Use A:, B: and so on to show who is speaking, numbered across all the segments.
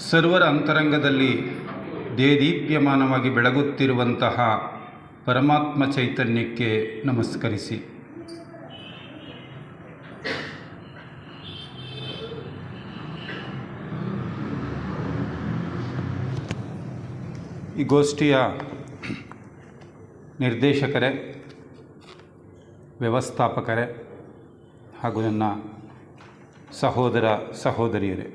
A: ಸರ್ವರ ಅಂತರಂಗದಲ್ಲಿ ದೇದೀಪ್ಯಮಾನವಾಗಿ ಬೆಳಗುತ್ತಿರುವಂತಹ ಪರಮಾತ್ಮ ಚೈತನ್ಯಕ್ಕೆ ನಮಸ್ಕರಿಸಿ. ಈ ಗೋಷ್ಠಿಯ ನಿರ್ದೇಶಕರೇ, ವ್ಯವಸ್ಥಾಪಕರೇ ಹಾಗೂ ನನ್ನ ಸಹೋದರ ಸಹೋದರಿಯರೇ,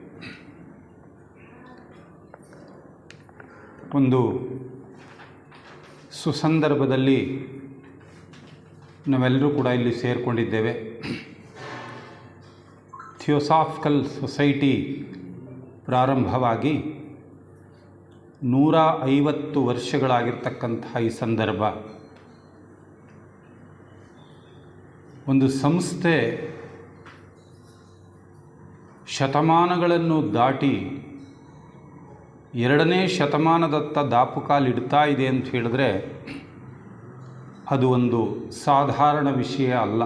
A: ಒಂದು ಸುಸಂದರ್ಭದಲ್ಲಿ ನಾವೆಲ್ಲರೂ ಕೂಡ ಇಲ್ಲಿ ಸೇರಿಕೊಂಡಿದ್ದೇವೆ. ಥಿಯೋಸಾಫಿಕಲ್ ಸೊಸೈಟಿ ಪ್ರಾರಂಭವಾಗಿ 150 ವರ್ಷಗಳಾಗಿರ್ತಕ್ಕಂತಹ ಈ ಸಂದರ್ಭ, ಒಂದು ಸಂಸ್ಥೆ ಶತಮಾನಗಳನ್ನು ದಾಟಿ 2ನೇ ಶತಮಾನದತ್ತ ದಾಪುಕಾಲಿಡ್ತಾ ಇದೆ ಅಂತ ಹೇಳಿದ್ರೆ ಅದು ಒಂದು ಸಾಧಾರಣ ವಿಷಯ ಅಲ್ಲ.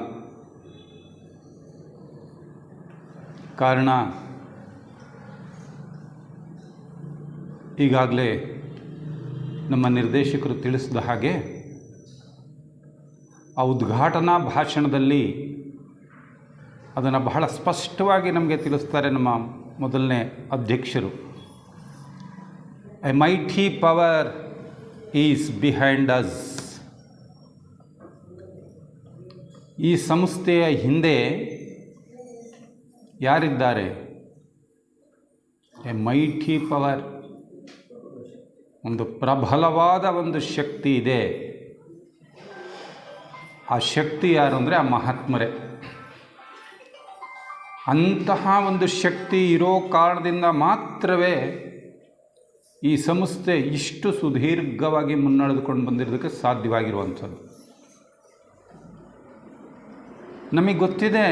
A: ಕಾರಣ, ಈಗಾಗಲೇ ನಮ್ಮ ನಿರ್ದೇಶಕರು ತಿಳಿಸಿದ ಹಾಗೆ ಆ ಉದ್ಘಾಟನಾ ಭಾಷಣದಲ್ಲಿ ಅದನ್ನು ಬಹಳ ಸ್ಪಷ್ಟವಾಗಿ ನಮಗೆ ತಿಳಿಸ್ತಾರೆ ನಮ್ಮ ಮೊದಲನೇ ಅಧ್ಯಕ್ಷರು. A mighty power is behind us. ಈ ಸಂಸ್ಥೆಯ ಹಿಂದೆ ಯಾರಿದ್ದಾರೆ? ಎ ಮೈಟಿ ಪವರ್, ಒಂದು ಪ್ರಬಲವಾದ ಒಂದು ಶಕ್ತಿ ಇದೆ. ಆ ಶಕ್ತಿ ಯಾರು ಅಂದರೆ ಆ ಮಹಾತ್ಮರೇ. ಅಂತಹ ಒಂದು ಶಕ್ತಿ ಇರೋ ಕಾರಣದಿಂದ ಮಾತ್ರವೇ ಈ ಸಂಸ್ಥೆ ಇಷ್ಟು ಸುದೀರ್ಘವಾಗಿ ಮುನ್ನಡೆದುಕೊಂಡು ಬಂದಿರೋದಕ್ಕೆ ಸಾಧ್ಯವಾಗಿರುವಂಥದ್ದು. ನಮಗೆ ಗೊತ್ತಿದೆ,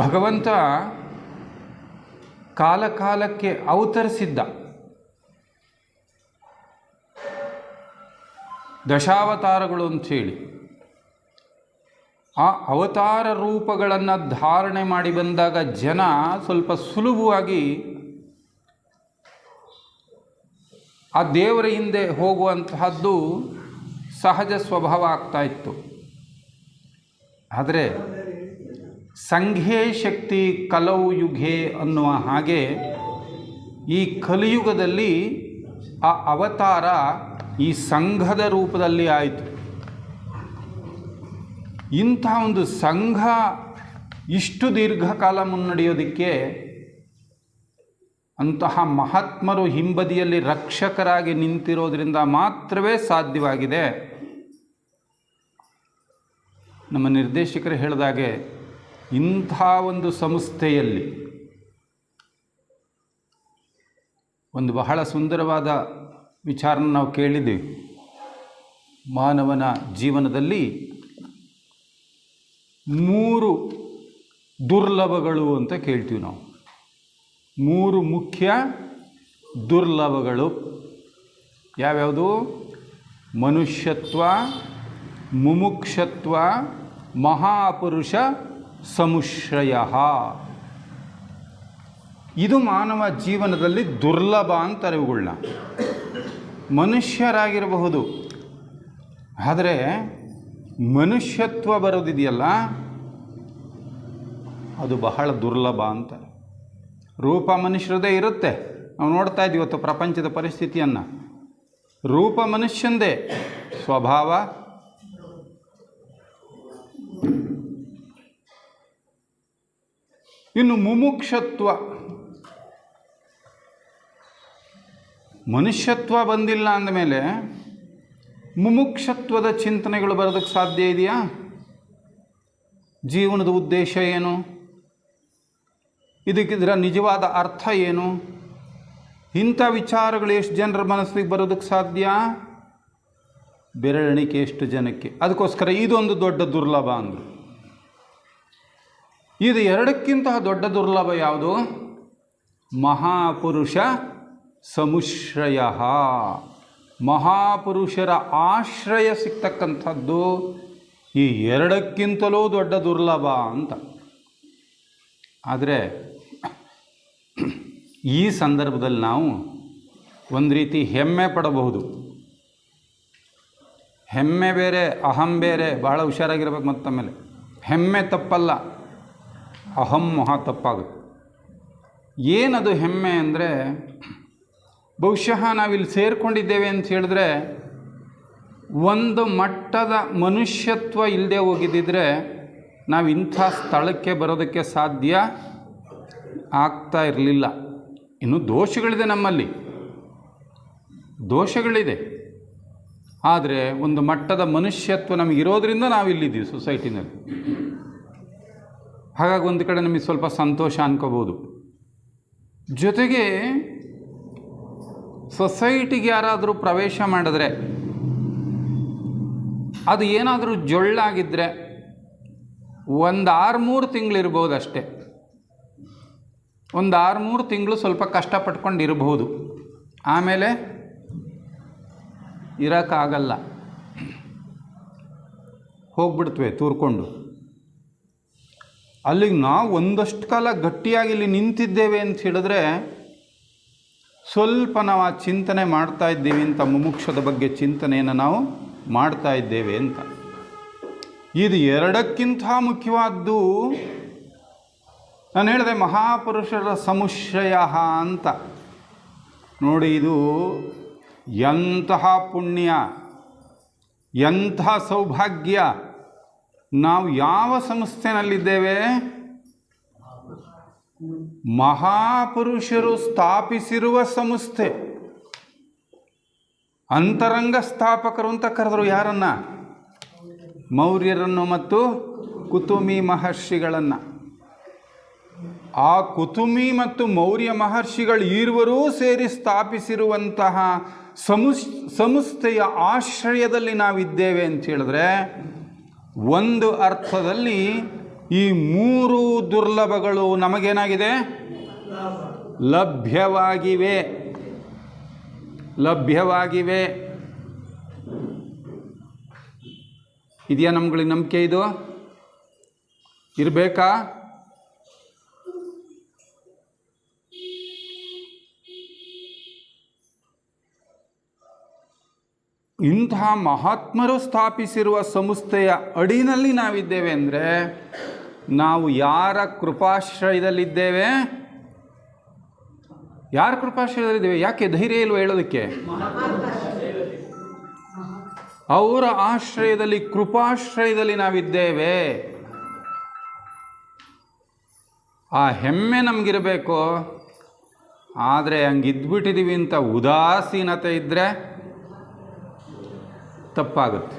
A: ಭಗವಂತ ಕಾಲಕಾಲಕ್ಕೆ ಅವತರಿಸಿದ್ದ. ದಶಾವತಾರಗಳು ಅಂಥೇಳಿ ಆ ಅವತಾರ ರೂಪಗಳನ್ನು ಧಾರಣೆ ಮಾಡಿ ಬಂದಾಗ ಜನ ಸ್ವಲ್ಪ ಸುಲಭವಾಗಿ ಆ ದೇವರ ಹಿಂದೆ ಹೋಗುವಂತಹದ್ದು ಸಹಜ ಸ್ವಭಾವ ಆಗ್ತಾ ಇತ್ತು. ಆದರೆ ಸಂಘೇ ಶಕ್ತಿ ಕಲೌ ಯುಗೇ ಅನ್ನುವ ಹಾಗೆ ಈ ಕಲಿಯುಗದಲ್ಲಿ ಆ ಅವತಾರ ಈ ಸಂಘದ ರೂಪದಲ್ಲಿ ಆಯಿತು. ಇಂಥ ಒಂದು ಸಂಘ ಇಷ್ಟು ದೀರ್ಘಕಾಲ ಮುನ್ನಡೆಯೋದಕ್ಕೆ ಅಂತಹ ಮಹಾತ್ಮರು ಹಿಂಬದಿಯಲ್ಲಿ ರಕ್ಷಕರಾಗಿ ನಿಂತಿರೋದ್ರಿಂದ ಮಾತ್ರವೇ ಸಾಧ್ಯವಾಗಿದೆ. ನಮ್ಮ ನಿರ್ದೇಶಕರು ಹೇಳಿದಾಗೆ ಇಂಥ ಒಂದು ಸಂಸ್ಥೆಯಲ್ಲಿ ಒಂದು ಬಹಳ ಸುಂದರವಾದ ವಿಚಾರನ ನಾವು ಕೇಳಿದ್ದೀವಿ. ಮಾನವನ ಜೀವನದಲ್ಲಿ 3 ದುರ್ಲಭಗಳು ಅಂತ ಕೇಳ್ತೀವಿ ನಾವು. 3 ಮುಖ್ಯ ದುರ್ಲಭಗಳು ಯಾವ್ಯಾವುದು? ಮನುಷ್ಯತ್ವ, ಮುಮುಕ್ಷತ್ವ, ಮಹಾಪುರುಷ ಸಮುಶ್ರಯ. ಇದು ಮಾನವ ಜೀವನದಲ್ಲಿ ದುರ್ಲಭ ಅಂತಾರೆ ಇವುಗಳನ್ನ. ಮನುಷ್ಯರಾಗಿರಬಹುದು, ಆದರೆ ಮನುಷ್ಯತ್ವ ಬರೋದಿದೆಯಲ್ಲ ಅದು ಬಹಳ ದುರ್ಲಭ ಅಂತ. ರೂಪ ಮನುಷ್ಯರದೇ ಇರುತ್ತೆ. ನಾವು ನೋಡ್ತಾ ಇದ್ದೀವಿ ಇವತ್ತು ಪ್ರಪಂಚದ ಪರಿಸ್ಥಿತಿಯನ್ನು. ರೂಪ ಮನುಷ್ಯಂದೇ, ಸ್ವಭಾವ ಇನ್ನು ಮುಮುಕ್ಷತ್ವ. ಮನುಷ್ಯತ್ವ ಬಂದಿಲ್ಲ ಅಂದಮೇಲೆ ಮುಮುಕ್ಷತ್ವದ ಚಿಂತನೆಗಳು ಬರೋದಕ್ಕೆ ಸಾಧ್ಯ ಇದೆಯಾ? ಜೀವನದ ಉದ್ದೇಶ ಏನು? ಇದಕ್ಕಿದರ ನಿಜವಾದ ಅರ್ಥ ಏನು? ಇಂಥ ವಿಚಾರಗಳು ಎಷ್ಟು ಜನರ ಮನಸ್ಸಿಗೆ ಬರೋದಕ್ಕೆ ಸಾಧ್ಯ? ಬೆರಳೆಣಿಕೆ ಎಷ್ಟು ಜನಕ್ಕೆ. ಅದಕ್ಕೋಸ್ಕರ ಇದೊಂದು ದೊಡ್ಡ ದುರ್ಲಭ ಅಂದರು. ಇದು ಎರಡಕ್ಕಿಂತ ದೊಡ್ಡ ದುರ್ಲಭ ಯಾವುದು? ಮಹಾಪುರುಷ ಸಮುಶ್ರಯ. ಮಹಾಪುರುಷರ ಆಶ್ರಯ ಸಿಗ್ತಕ್ಕಂಥದ್ದು ಈ ಎರಡಕ್ಕಿಂತಲೂ ದೊಡ್ಡ ದುರ್ಲಭ ಅಂತ. ಆದರೆ ಈ ಸಂದರ್ಭದಲ್ಲಿ ನಾವು ಒಂದು ರೀತಿ ಹೆಮ್ಮೆ ಪಡಬಹುದು. ಹೆಮ್ಮೆ ಬೇರೆ, ಅಹಂ ಬೇರೆ. ಭಾಳ ಹುಷಾರಾಗಿರ್ಬೇಕು. ಮತ್ತಮೇಲೆ ಹೆಮ್ಮೆ ತಪ್ಪಲ್ಲ, ಅಹಂ ಮಹಾ ತಪ್ಪಾಗುತ್ತೆ. ಏನದು ಹೆಮ್ಮೆ ಅಂದರೆ, ಬಹುಶಃ ನಾವಿಲ್ಲಿ ಸೇರಿಕೊಂಡಿದ್ದೇವೆ ಅಂತ ಹೇಳಿದ್ರೆ ಒಂದು ಮಟ್ಟದ ಮನುಷ್ಯತ್ವ ಇಲ್ಲದೆ ಹೋಗಿದ್ದಿದ್ರೆ ನಾವು ಇಂಥ ಸ್ಥಳಕ್ಕೆ ಬರೋದಕ್ಕೆ ಸಾಧ್ಯ ಆಗ್ತಾ ಇರಲಿಲ್ಲ. ಇನ್ನು ದೋಷಗಳಿದೆ, ನಮ್ಮಲ್ಲಿ ದೋಷಗಳಿದೆ. ಆದರೆ ಒಂದು ಮಟ್ಟದ ಮನುಷ್ಯತ್ವ ನಮಗಿರೋದ್ರಿಂದ ನಾವಿಲ್ಲಿದ್ದೀವಿ ಸೊಸೈಟಿನಲ್ಲಿ. ಹಾಗಾಗಿ ಒಂದು ಕಡೆ ನಮಗೆ ಸ್ವಲ್ಪ ಸಂತೋಷ ಅನ್ಕೋಬೋದು. ಜೊತೆಗೆ ಸೊಸೈಟಿಗೆ ಯಾರಾದರೂ ಪ್ರವೇಶ ಮಾಡಿದ್ರೆ ಅದು ಏನಾದರೂ ಜೊಳ್ಳಾಗಿದ್ದರೆ ಒಂದು 6-3 ತಿಂಗಳಿರ್ಬೋದು ಅಷ್ಟೇ. ಒಂದು 6-3 ತಿಂಗಳು ಸ್ವಲ್ಪ ಕಷ್ಟಪಟ್ಕೊಂಡು ಇರಬಹುದು. ಆಮೇಲೆ ಇರೋಕ್ಕಾಗಲ್ಲ, ಹೋಗ್ಬಿಡ್ತವೆ ತೂರ್ಕೊಂಡು. ಅಲ್ಲಿಗೆ ನಾವು ಒಂದಷ್ಟು ಕಾಲ ಗಟ್ಟಿಯಾಗಿ ಇಲ್ಲಿ ನಿಂತಿದ್ದೇವೆ ಅಂತ ಹೇಳಿದ್ರೆ ಸ್ವಲ್ಪ ನಾವು ಆ ಚಿಂತನೆ ಮಾಡ್ತಾ ಇದ್ದೀವಿ ಅಂತ, ಮುಮುಕ್ಷದ ಬಗ್ಗೆ ಚಿಂತನೆಯನ್ನು ನಾವು ಮಾಡ್ತಾ ಇದ್ದೇವೆ ಅಂತ. ಇದು ಎರಡಕ್ಕಿಂತ ಮುಖ್ಯವಾದ್ದು ನಾನು ಹೇಳಿದೆ, ಮಹಾಪುರುಷರ ಸಮುಶ್ರಯ ಅಂತ. ನೋಡಿ, ಇದು ಎಂತಹ ಪುಣ್ಯ, ಎಂತಹ ಸೌಭಾಗ್ಯ. ನಾವು ಯಾವ ಸಂಸ್ಥೆನಲ್ಲಿದ್ದೇವೆ? ಮಹಾಪುರುಷರು ಸ್ಥಾಪಿಸಿರುವ ಸಂಸ್ಥೆ. ಅಂತರಂಗ ಸ್ಥಾಪಕರು ಅಂತ ಕರೆದರು ಯಾರನ್ನ? ಮೌರ್ಯರನ್ನು ಮತ್ತು ಕುತುಮಿ ಮಹರ್ಷಿಗಳನ್ನು. ಆ ಕುತುಮಿ ಮತ್ತು ಮೌರ್ಯ ಮಹರ್ಷಿಗಳು ಇರುವರೂ ಸೇರಿ ಸ್ಥಾಪಿಸಿರುವಂತಹ ಸಂಸ್ಥೆಯ ಆಶ್ರಯದಲ್ಲಿ ನಾವಿದ್ದೇವೆ ಅಂತ ಹೇಳಿದ್ರೆ, ಒಂದು ಅರ್ಥದಲ್ಲಿ ಈ 3 ದುರ್ಲಭಗಳು ನಮಗೇನಾಗಿದೆ? ಲಭ್ಯವಾಗಿವೆ. ಇದೆಯಾ ನಮ್ಗಳಿಗೆ ನಂಬಿಕೆ? ಇದು ಇರಬೇಕಾ? ಇಂತಹ ಮಹಾತ್ಮರು ಸ್ಥಾಪಿಸಿರುವ ಸಂಸ್ಥೆಯ ಅಡಿನಲ್ಲಿ ನಾವಿದ್ದೇವೆ ಅಂದರೆ ನಾವು ಯಾರ ಕೃಪಾಶ್ರಯದಲ್ಲಿದ್ದೇವೆ? ಯಾರ ಕೃಪಾಶ್ರಯದಲ್ಲಿದ್ದೇವೆ? ಯಾಕೆ ಧೈರ್ಯ ಇಲ್ವ ಹೇಳೋದಕ್ಕೆ? ಅವರ ಆಶ್ರಯದಲ್ಲಿ, ಕೃಪಾಶ್ರಯದಲ್ಲಿ ನಾವಿದ್ದೇವೆ. ಆ ಹೆಮ್ಮೆ ನಮಗಿರಬೇಕು. ಆದರೆ ಹಂಗಿದ್ಬಿಟ್ಟಿದ್ದೀವಿ ಅಂತ ಉದಾಸೀನತೆ ಇದ್ದರೆ ತಪ್ಪಾಗುತ್ತೆ.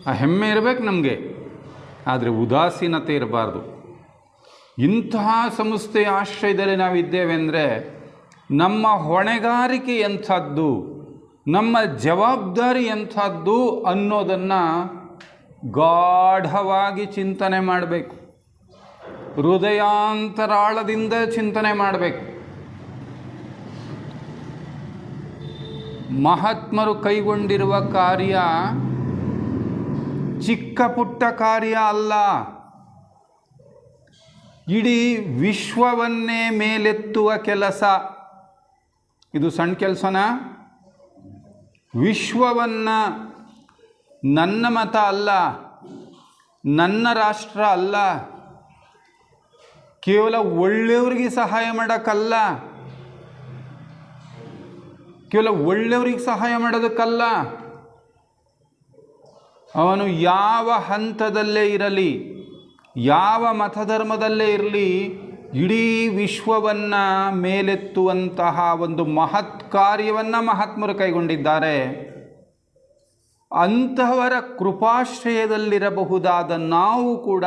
A: ಆ ಹೆಮ್ಮೆ ಇರಬೇಕು ನಮಗೆ, ಆದರೆ ಉದಾಸೀನತೆ ಇರಬಾರ್ದು. ಇಂತಹ ಸಂಸ್ಥೆಯ ಆಶ್ರಯದಲ್ಲಿ ನಾವಿದ್ದೇವೆ ಅಂದರೆ ನಮ್ಮ ಹೊಣೆಗಾರಿಕೆ ಎಂಥದ್ದು, ನಮ್ಮ ಜವಾಬ್ದಾರಿ ಎಂಥದ್ದು ಅನ್ನೋದನ್ನು ಗಾಢವಾಗಿ ಚಿಂತನೆ ಮಾಡಬೇಕು. ಹೃದಯಾಂತರಾಳದಿಂದ ಚಿಂತನೆ ಮಾಡಬೇಕು. ಮಹಾತ್ಮರು ಕೈಗೊಂಡಿರುವ ಕಾರ್ಯ ಚಿಕ್ಕ ಪುಟ್ಟ ಕಾರ್ಯ ಅಲ್ಲ. ಇಡೀ ವಿಶ್ವವನ್ನೇ ಮೇಲೆತ್ತುವ ಕೆಲಸ. ಇದು ಸಣ್ಣ ಕೆಲಸನಾ? ವಿಶ್ವವನ್ನು, ನನ್ನ ಮತ ಅಲ್ಲ, ನನ್ನ ರಾಷ್ಟ್ರ ಅಲ್ಲ, ಕೇವಲ ಒಳ್ಳೆಯವರಿಗೆ ಸಹಾಯ ಮಾಡೋಕ್ಕಲ್ಲ, ಕೇವಲ ಒಳ್ಳೆಯವರಿಗೆ ಸಹಾಯ ಮಾಡೋದಕ್ಕಲ್ಲ, ಅವನು ಯಾವ ಹಂತದಲ್ಲೇ ಇರಲಿ, ಯಾವ ಮತಧರ್ಮದಲ್ಲೇ ಇರಲಿ, ಇಡೀ ವಿಶ್ವವನ್ನು ಮೇಲೆತ್ತುವಂತಹ ಒಂದು ಮಹತ್ ಕಾರ್ಯವನ್ನು ಮಹಾತ್ಮರು ಕೈಗೊಂಡಿದ್ದಾರೆ. ಅಂತಹವರ ಕೃಪಾಶ್ರಯದಲ್ಲಿರಬಹುದಾದ ನಾವು ಕೂಡ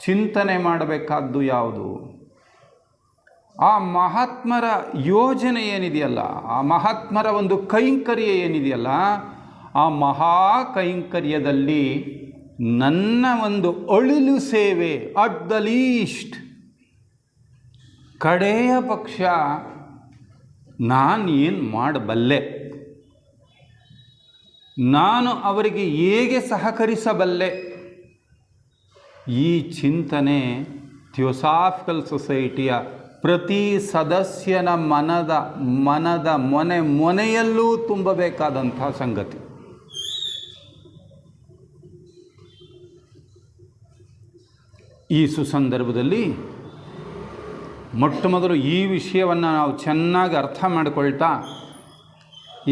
A: ಚಿಂತನೆ ಮಾಡಬೇಕಾದ್ದು ಯಾವುದು? ಆ ಮಹಾತ್ಮರ ಯೋಜನೆ ಏನಿದೆಯಲ್ಲ, ಆ ಮಹಾತ್ಮರ ಒಂದು ಕೈಂಕರ್ಯ ಏನಿದೆಯಲ್ಲ, ಆ ಮಹಾ ಕೈಂಕರ್ಯದಲ್ಲಿ ನನ್ನ ಒಂದು ಅಳಿಲು ಸೇವೆ, ಅಟ್ ದ ಲೀಸ್ಟ್, ಕಡೆಯ ಪಕ್ಷ ನಾನೇನು ಮಾಡಬಲ್ಲೆ, ನಾನು ಅವರಿಗೆ ಹೇಗೆ ಸಹಕರಿಸಬಲ್ಲೆ, ಈ ಚಿಂತನೆ ಥಿಯೋಸಾಫಿಕಲ್ ಸೊಸೈಟಿಯ ಪ್ರತಿ ಸದಸ್ಯನ ಮನದ ಮೊನೆಯಲ್ಲೂ ತುಂಬಬೇಕಾದಂಥ ಸಂಗತಿ. ಈ ಸುಸಂದರ್ಭದಲ್ಲಿ ಮೊಟ್ಟ ಮೊದಲು ಈ ವಿಷಯವನ್ನು ನಾವು ಚೆನ್ನಾಗಿ ಅರ್ಥ ಮಾಡಿಕೊಳ್ತಾ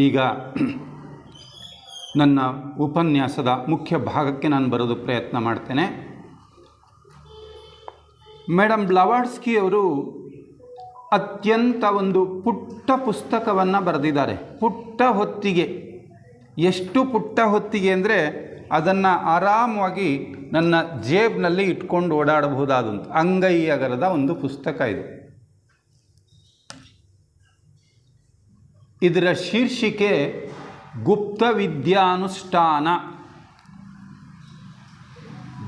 A: ಈಗ ನನ್ನ ಉಪನ್ಯಾಸದ ಮುಖ್ಯ ಭಾಗಕ್ಕೆ ನಾನು ಬರೋದು ಪ್ರಯತ್ನ ಮಾಡ್ತೇನೆ. ಮೇಡಮ್ ಬ್ಲವಾಟ್ಸ್ಕಿ ಅವರು ಅತ್ಯಂತ ಒಂದು ಪುಟ್ಟ ಪುಸ್ತಕವನ್ನು ಬರೆದಿದ್ದಾರೆ. ಪುಟ್ಟ ಹೊತ್ತಿಗೆ, ಎಷ್ಟು ಪುಟ್ಟ ಹೊತ್ತಿಗೆ ಅಂದರೆ ಅದನ್ನು ಆರಾಮವಾಗಿ ನನ್ನ ಜೇಬ್ನಲ್ಲಿ ಇಟ್ಕೊಂಡು ಓಡಾಡಬಹುದಾದಂಥ ಅಂಗೈ ಅಗಲದ ಒಂದು ಪುಸ್ತಕ ಇದು. ಇದರ ಶೀರ್ಷಿಕೆ ಗುಪ್ತ ವಿದ್ಯಾನುಷ್ಠಾನ.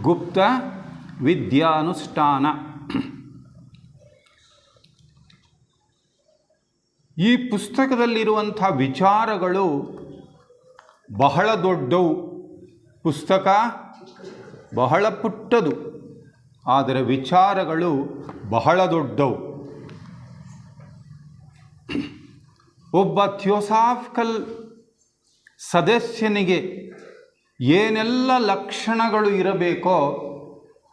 A: ಗುಪ್ತ ವಿದ್ಯಾನುಷ್ಠಾನ. ಈ ಪುಸ್ತಕದಲ್ಲಿರುವಂಥ ವಿಚಾರಗಳು ಬಹಳ ದೊಡ್ಡವು. ಪುಸ್ತಕ ಬಹಳ ಪುಟ್ಟದು, ಆದರೆ ವಿಚಾರಗಳು ಬಹಳ ದೊಡ್ಡವು. ಒಬ್ಬ ಥಿಯೋಸಾಫಿಕಲ್ ಸದಸ್ಯನಿಗೆ ಏನೆಲ್ಲ ಲಕ್ಷಣಗಳು ಇರಬೇಕೋ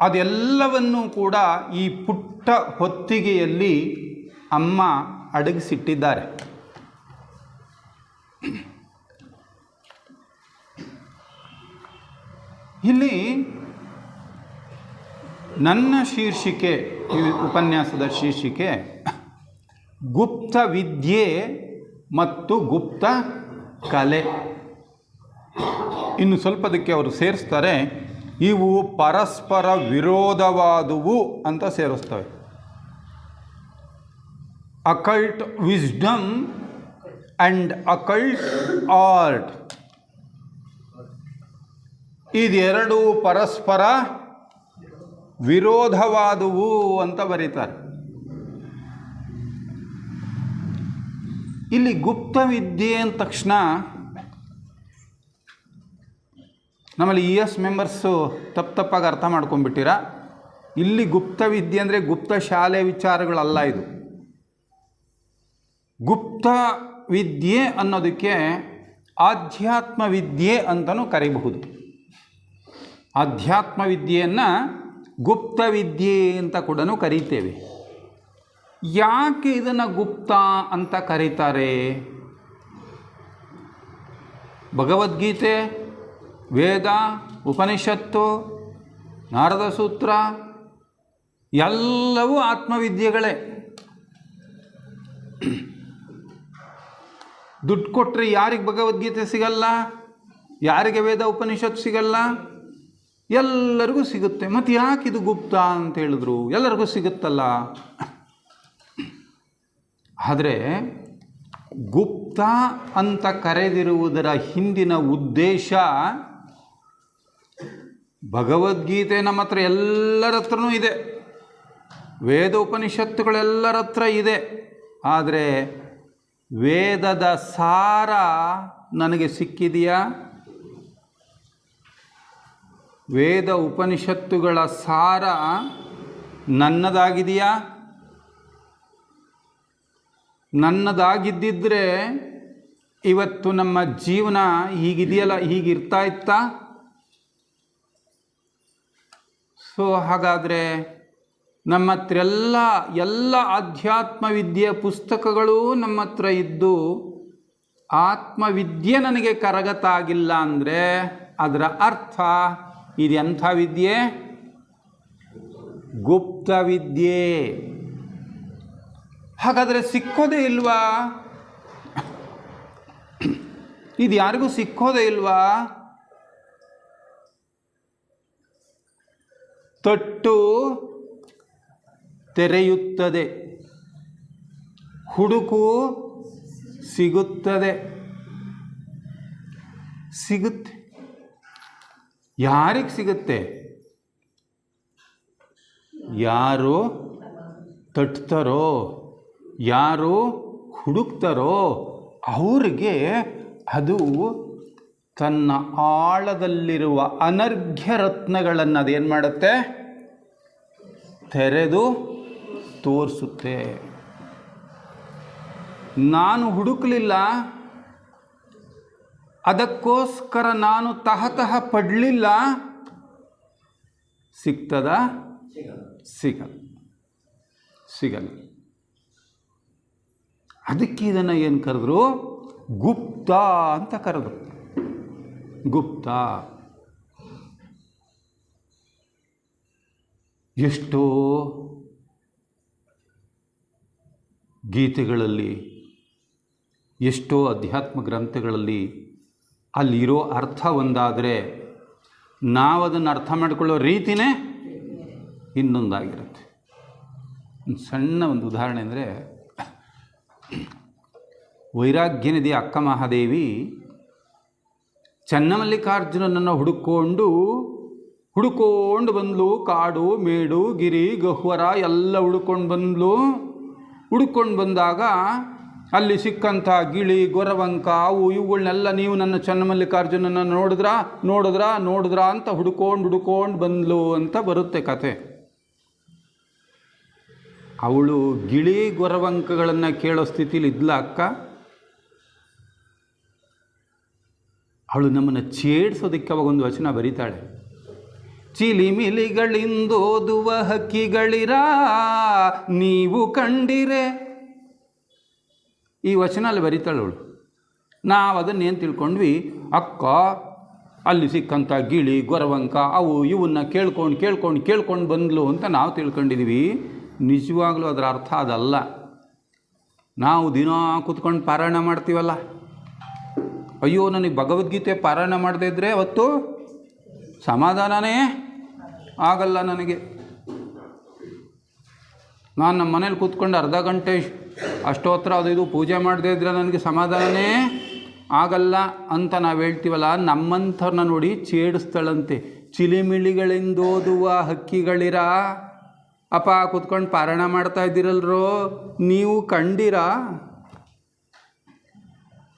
A: ಅದೆಲ್ಲವನ್ನೂ ಕೂಡ ಈ ಪುಟ್ಟ ಹೊತ್ತಿಗೆಯಲ್ಲಿ ಅಮ್ಮ ಅಡಗಿಸಿಟ್ಟಿದ್ದಾರೆ. ಇಲ್ಲಿ ನನ್ನ ಶೀರ್ಷಿಕೆ, ಈ ಉಪನ್ಯಾಸದ ಶೀರ್ಷಿಕೆ ಗುಪ್ತ ವಿದ್ಯೆ ಮತ್ತು ಗುಪ್ತ ಕಲೆ. ಇನ್ನು ಸ್ವಲ್ಪದಕ್ಕೆ ಅವರು ಸೇರಿಸ್ತಾರೆ, ಇವು ಪರಸ್ಪರ ವಿರೋಧವಾದುವು ಅಂತ ಸೇರಿಸ್ತವೆ. Occult wisdom and occult art, ಇದೆರಡೂ ಪರಸ್ಪರ ವಿರೋಧವಾದುವು ಅಂತ ಬರೀತಾರೆ. ಇಲ್ಲಿ ಗುಪ್ತ ವಿದ್ಯೆ ಅಂದ ತಕ್ಷಣ ನಮ್ಮಲ್ಲಿ ಮೆಂಬರ್ಸು ತಪ್ಪಾಗಿ ಅರ್ಥ ಮಾಡ್ಕೊಂಡ್ಬಿಟ್ಟಿರ. ಇಲ್ಲಿ ಗುಪ್ತ ವಿದ್ಯೆ ಅಂದರೆ ಗುಪ್ತ ಶಾಲೆ ವಿಚಾರಗಳಲ್ಲ. ಇದು ಗುಪ್ತ ವಿದ್ಯೆ ಅನ್ನೋದಕ್ಕೆ ಆಧ್ಯಾತ್ಮ ವಿದ್ಯೆ ಅಂತಲೂ ಕರೀಬಹುದು. ಆಧ್ಯಾತ್ಮ ವಿದ್ಯೆಯನ್ನು ಗುಪ್ತ ವಿದ್ಯೆ ಅಂತ ಕೂಡ ಕರೀತೇವೆ. ಯಾಕೆ ಇದನ್ನು ಗುಪ್ತ ಅಂತ ಕರೀತಾರೆ? ಭಗವದ್ಗೀತೆ, ವೇದ, ಉಪನಿಷತ್ತು, ನಾರದ ಸೂತ್ರ ಎಲ್ಲವೂ ಆತ್ಮವಿದ್ಯೆಗಳೇ. ದುಡ್ಡು ಕೊಟ್ಟರೆ ಯಾರಿಗೆ ಭಗವದ್ಗೀತೆ ಸಿಗಲ್ಲ, ಯಾರಿಗೆ ವೇದ ಉಪನಿಷತ್ತು ಸಿಗಲ್ಲ? ಎಲ್ಲರಿಗೂ ಸಿಗುತ್ತೆ. ಮತ್ತು ಯಾಕೆ ಇದು ಗುಪ್ತ ಅಂತ ಹೇಳಿದ್ರು? ಎಲ್ಲರಿಗೂ ಸಿಗುತ್ತಲ್ಲ. ಆದರೆ ಗುಪ್ತ ಅಂತ ಕರೆದಿರುವುದರ ಹಿಂದಿನ ಉದ್ದೇಶ, ಭಗವದ್ಗೀತೆ ನಮ್ಮ ಹತ್ರ ಎಲ್ಲರ ಹತ್ರನೂ ಇದೆ, ವೇದ ಉಪನಿಷತ್ತುಗಳೆಲ್ಲರ ಹತ್ರ ಇದೆ. ಆದರೆ ವೇದದ ಸಾರ ನನಗೆ ಸಿಕ್ಕಿದೆಯಾ? ವೇದ ಉಪನಿಷತ್ತುಗಳ ಸಾರ ನನ್ನದಾಗಿದೆಯಾ? ನನ್ನದಾಗಿದ್ದಿದ್ರೆ ಇವತ್ತು ನಮ್ಮ ಜೀವನ ಹೀಗಿದೆಯಲ್ಲ, ಹೀಗಿರ್ತಾ ಇತ್ತಾ? ಸೊ ಹಾಗಾದರೆ ನಮ್ಮ ಹತ್ರ ಎಲ್ಲ ಆಧ್ಯಾತ್ಮ ವಿದ್ಯೆಯ ಪುಸ್ತಕಗಳು ನಮ್ಮ ಹತ್ರ ಇದ್ದು ಆತ್ಮವಿದ್ಯೆ ನನಗೆ ಕರಗತ ಆಗಿಲ್ಲ ಅಂದರೆ ಅದರ ಅರ್ಥ ಇದೆಂಥ ವಿದ್ಯೆ? ಗುಪ್ತ ವಿದ್ಯೆ. ಹಾಗಾದರೆ ಸಿಕ್ಕೋದೇ ಇಲ್ವಾ? ಇದು ಯಾರಿಗೂ ಸಿಕ್ಕೋದೇ ಇಲ್ವಾ? ತೊಟ್ಟು ತೆರೆಯುತ್ತದೆ, ಹುಡುಕು ಸಿಗುತ್ತದೆ. ಸಿಗುತ್ತೆ. ಯಾರಿಗೆ ಸಿಗುತ್ತೆ? ಯಾರು ತಟ್ತಾರೋ, ಯಾರು ಹುಡುಕ್ತಾರೋ ಅವ್ರಿಗೆ ಅದು ತನ್ನ ಆಳದಲ್ಲಿರುವ ಅನರ್ಘ್ಯ ರತ್ನಗಳನ್ನು ಅದೇನು ಮಾಡುತ್ತೆ? ತೆರೆದು ತೋರಿಸುತ್ತೆ. ನಾನು ಹುಡುಕಲಿಲ್ಲ, ಅದಕ್ಕೋಸ್ಕರ ನಾನು ತಹತಃ ಪಡಲಿಲ್ಲ, ಸಿಗ್ತದ? ಸಿಗಲ್ಲ. ಅದಕ್ಕೆ ಇದನ್ನು ಏನು ಕರೆದ್ರು? ಗುಪ್ತ ಅಂತ ಕರೆದ್ರು. ಗುಪ್ತ. ಎಷ್ಟೋ ಗೀತೆಗಳಲ್ಲಿ, ಎಷ್ಟೋ ಅಧ್ಯಾತ್ಮ ಗ್ರಂಥಗಳಲ್ಲಿ ಅಲ್ಲಿರೋ ಅರ್ಥ ಒಂದಾದರೆ ನಾವದನ್ನು ಅರ್ಥ ಮಾಡಿಕೊಳ್ಳೋ ರೀತಿಯೇ ಇನ್ನೊಂದಾಗಿರುತ್ತೆ. ಒಂದು ಸಣ್ಣ ಒಂದು ಉದಾಹರಣೆ ಅಂದರೆ, ವೈರಾಗ್ಯನಿಧಿ ಅಕ್ಕ ಮಹಾದೇವಿ ಚನ್ನಮಲ್ಲಿಕಾರ್ಜುನನನ್ನು ಹುಡುಕೊಂಡು ಬಂದ್ಲು. ಕಾಡು ಮೇಡು ಗಿರಿ ಗಹ್ವರ ಎಲ್ಲ ಹುಡುಕೊಂಡು ಬಂದಾಗ ಅಲ್ಲಿ ಸಿಕ್ಕಂಥ ಗಿಳಿ ಗೊರವಂಕ ಅವು ಇವುಗಳನ್ನೆಲ್ಲ ನೀವು ನನ್ನ ಚನ್ನಮಲ್ಲಿಕಾರ್ಜುನನ ನೋಡಿದ್ರಾ ಅಂತ ಹುಡುಕೊಂಡು ಬಂದ್ಲು ಅಂತ ಬರುತ್ತೆ ಕತೆ. ಅವಳು ಗಿಳಿ ಗೊರವಂಕಗಳನ್ನು ಕೇಳೋ ಸ್ಥಿತಿಲಿ ಇದ್ಲ ಅಕ್ಕ. ಅವಳು ನಮ್ಮನ್ನು ಛೇಡಿಸೋದಕ್ಕೆ ಅವಾಗೊಂದು ವಚನ ಬರೀತಾಳೆ. ಚಿಲಿಮಿಲಿಗಳಿಂದೋದುವ ಹಕ್ಕಿಗಳಿರ ನೀವು ಕಂಡಿರೆ. ಈ ವಚನ ಅಲ್ಲಿ ಬರೀತಾಳೆ ಅವಳು. ನಾವು ಅದನ್ನೇನು ತಿಳ್ಕೊಂಡ್ವಿ, ಅಕ್ಕ ಅಲ್ಲಿ ಸಿಕ್ಕಂಥ ಗಿಳಿ ಗೊರವಂಕ ಅವು ಇವನ್ನ ಕೇಳ್ಕೊಂಡು ಬಂದ್ಲು ಅಂತ ನಾವು ತಿಳ್ಕೊಂಡಿದ್ದೀವಿ. ನಿಜವಾಗ್ಲೂ ಅದರ ಅರ್ಥ ಅದಲ್ಲ. ನಾವು ದಿನ ಕೂತ್ಕೊಂಡು ಪಾರಾಯಣ ಮಾಡ್ತೀವಲ್ಲ, ಅಯ್ಯೋ ನನಗೆ ಭಗವದ್ಗೀತೆ ಪಾರಾಯಣ ಮಾಡದೇ ಇದ್ದರೆ ಅವತ್ತು ಸಮಾಧಾನನೇ ಆಗಲ್ಲ ನನಗೆ. ನಾನು ನಮ್ಮ ಮನೇಲಿ ಕೂತ್ಕೊಂಡು ಅರ್ಧ ಗಂಟೆ ಅಷ್ಟೋತ್ರ ಅದು ಇದು ಪೂಜೆ ಮಾಡದೇ ಇದ್ದರೆ ನನಗೆ ಸಮಾಧಾನನೇ ಆಗಲ್ಲ ಅಂತ ನಾವು ಹೇಳ್ತೀವಲ್ಲ. ನಮ್ಮಂಥವ್ರನ್ನ ನೋಡಿ ಛೇಡಿಸ್ತಾಳಂತೆ. ಚಿಲಿಮಿಳಿಗಳಿಂದೋದುವ ಹಕ್ಕಿಗಳಿರ. ಅಪ್ಪ ಕೂತ್ಕೊಂಡು ಪಾರಾಯಣ ಮಾಡ್ತಾ ಇದ್ದೀರಲ್ರೋ, ನೀವು ಕಂಡಿರಾ?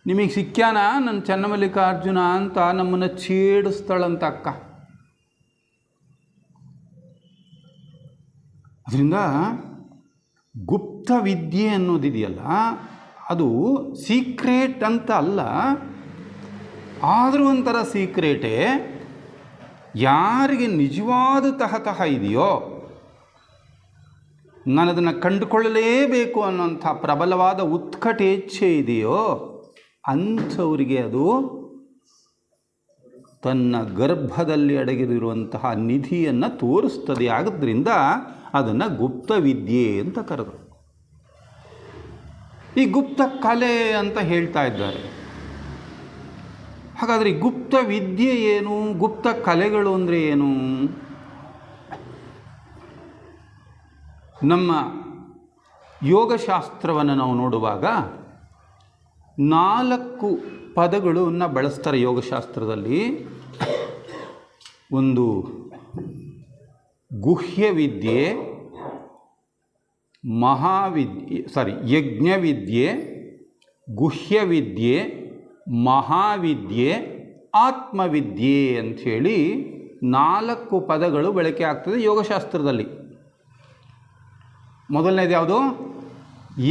A: ನಿಮಗೆ ಸಿಕ್ಕ್ಯಾನ ನನ್ನ ಚನ್ನಮಲ್ಲಿಕಾರ್ಜುನ ಅಂತ ನಮ್ಮನ್ನು ಛೇಡಿಸ್ತಾಳಂತ ಅಕ್ಕ. ಅದರಿಂದ ಗುಪ್ತ ವಿದ್ಯೆ ಅನ್ನೋದಿದೆಯಲ್ಲ, ಅದು ಸೀಕ್ರೆಟ್ ಅಂತ ಅಲ್ಲ, ಆದರೂ ಒಂಥರ ಸೀಕ್ರೆಟೇ. ಯಾರಿಗೆ ನಿಜವಾದ ತಹತಃ ಇದೆಯೋ, ನಾನು ಅದನ್ನು ಕಂಡುಕೊಳ್ಳಲೇಬೇಕು ಅನ್ನೋಂಥ ಪ್ರಬಲವಾದ ಉತ್ಕಟೇಚ್ಛೆ ಇದೆಯೋ, ಅಂಥವರಿಗೆ ಅದು ತನ್ನ ಗರ್ಭದಲ್ಲಿ ಅಡಗಿರುವಂತಹ ನಿಧಿಯನ್ನು ತೋರಿಸ್ತದೆ. ಆದ್ದರಿಂದ ಅದನ್ನು ಗುಪ್ತ ವಿದ್ಯೆ ಅಂತ ಕರೆದರು. ಈ ಗುಪ್ತ ಕಲೆ ಅಂತ ಹೇಳ್ತಾ ಇದ್ದಾರೆ. ಹಾಗಾದರೆ ಗುಪ್ತ ವಿದ್ಯೆ ಏನು, ಗುಪ್ತ ಕಲೆಗಳು ಅಂದರೆ ಏನು? ನಮ್ಮ ಯೋಗಶಾಸ್ತ್ರವನ್ನು ನಾವು ನೋಡುವಾಗ 4 ಪದಗಳನ್ನು ಬಳಸ್ತಾರೆ ಯೋಗಶಾಸ್ತ್ರದಲ್ಲಿ. ಒಂದು ಗುಹ್ಯವಿದ್ಯೆ, ಯಜ್ಞವಿದ್ಯೆ, ಗುಹ್ಯವಿದ್ಯೆ, ಮಹಾವಿದ್ಯೆ, ಆತ್ಮವಿದ್ಯೆ ಅಂಥೇಳಿ 4 ಪದಗಳು ಬಳಕೆ ಆಗ್ತದೆ ಯೋಗಶಾಸ್ತ್ರದಲ್ಲಿ. ಮೊದಲನೇದು ಯಾವುದು?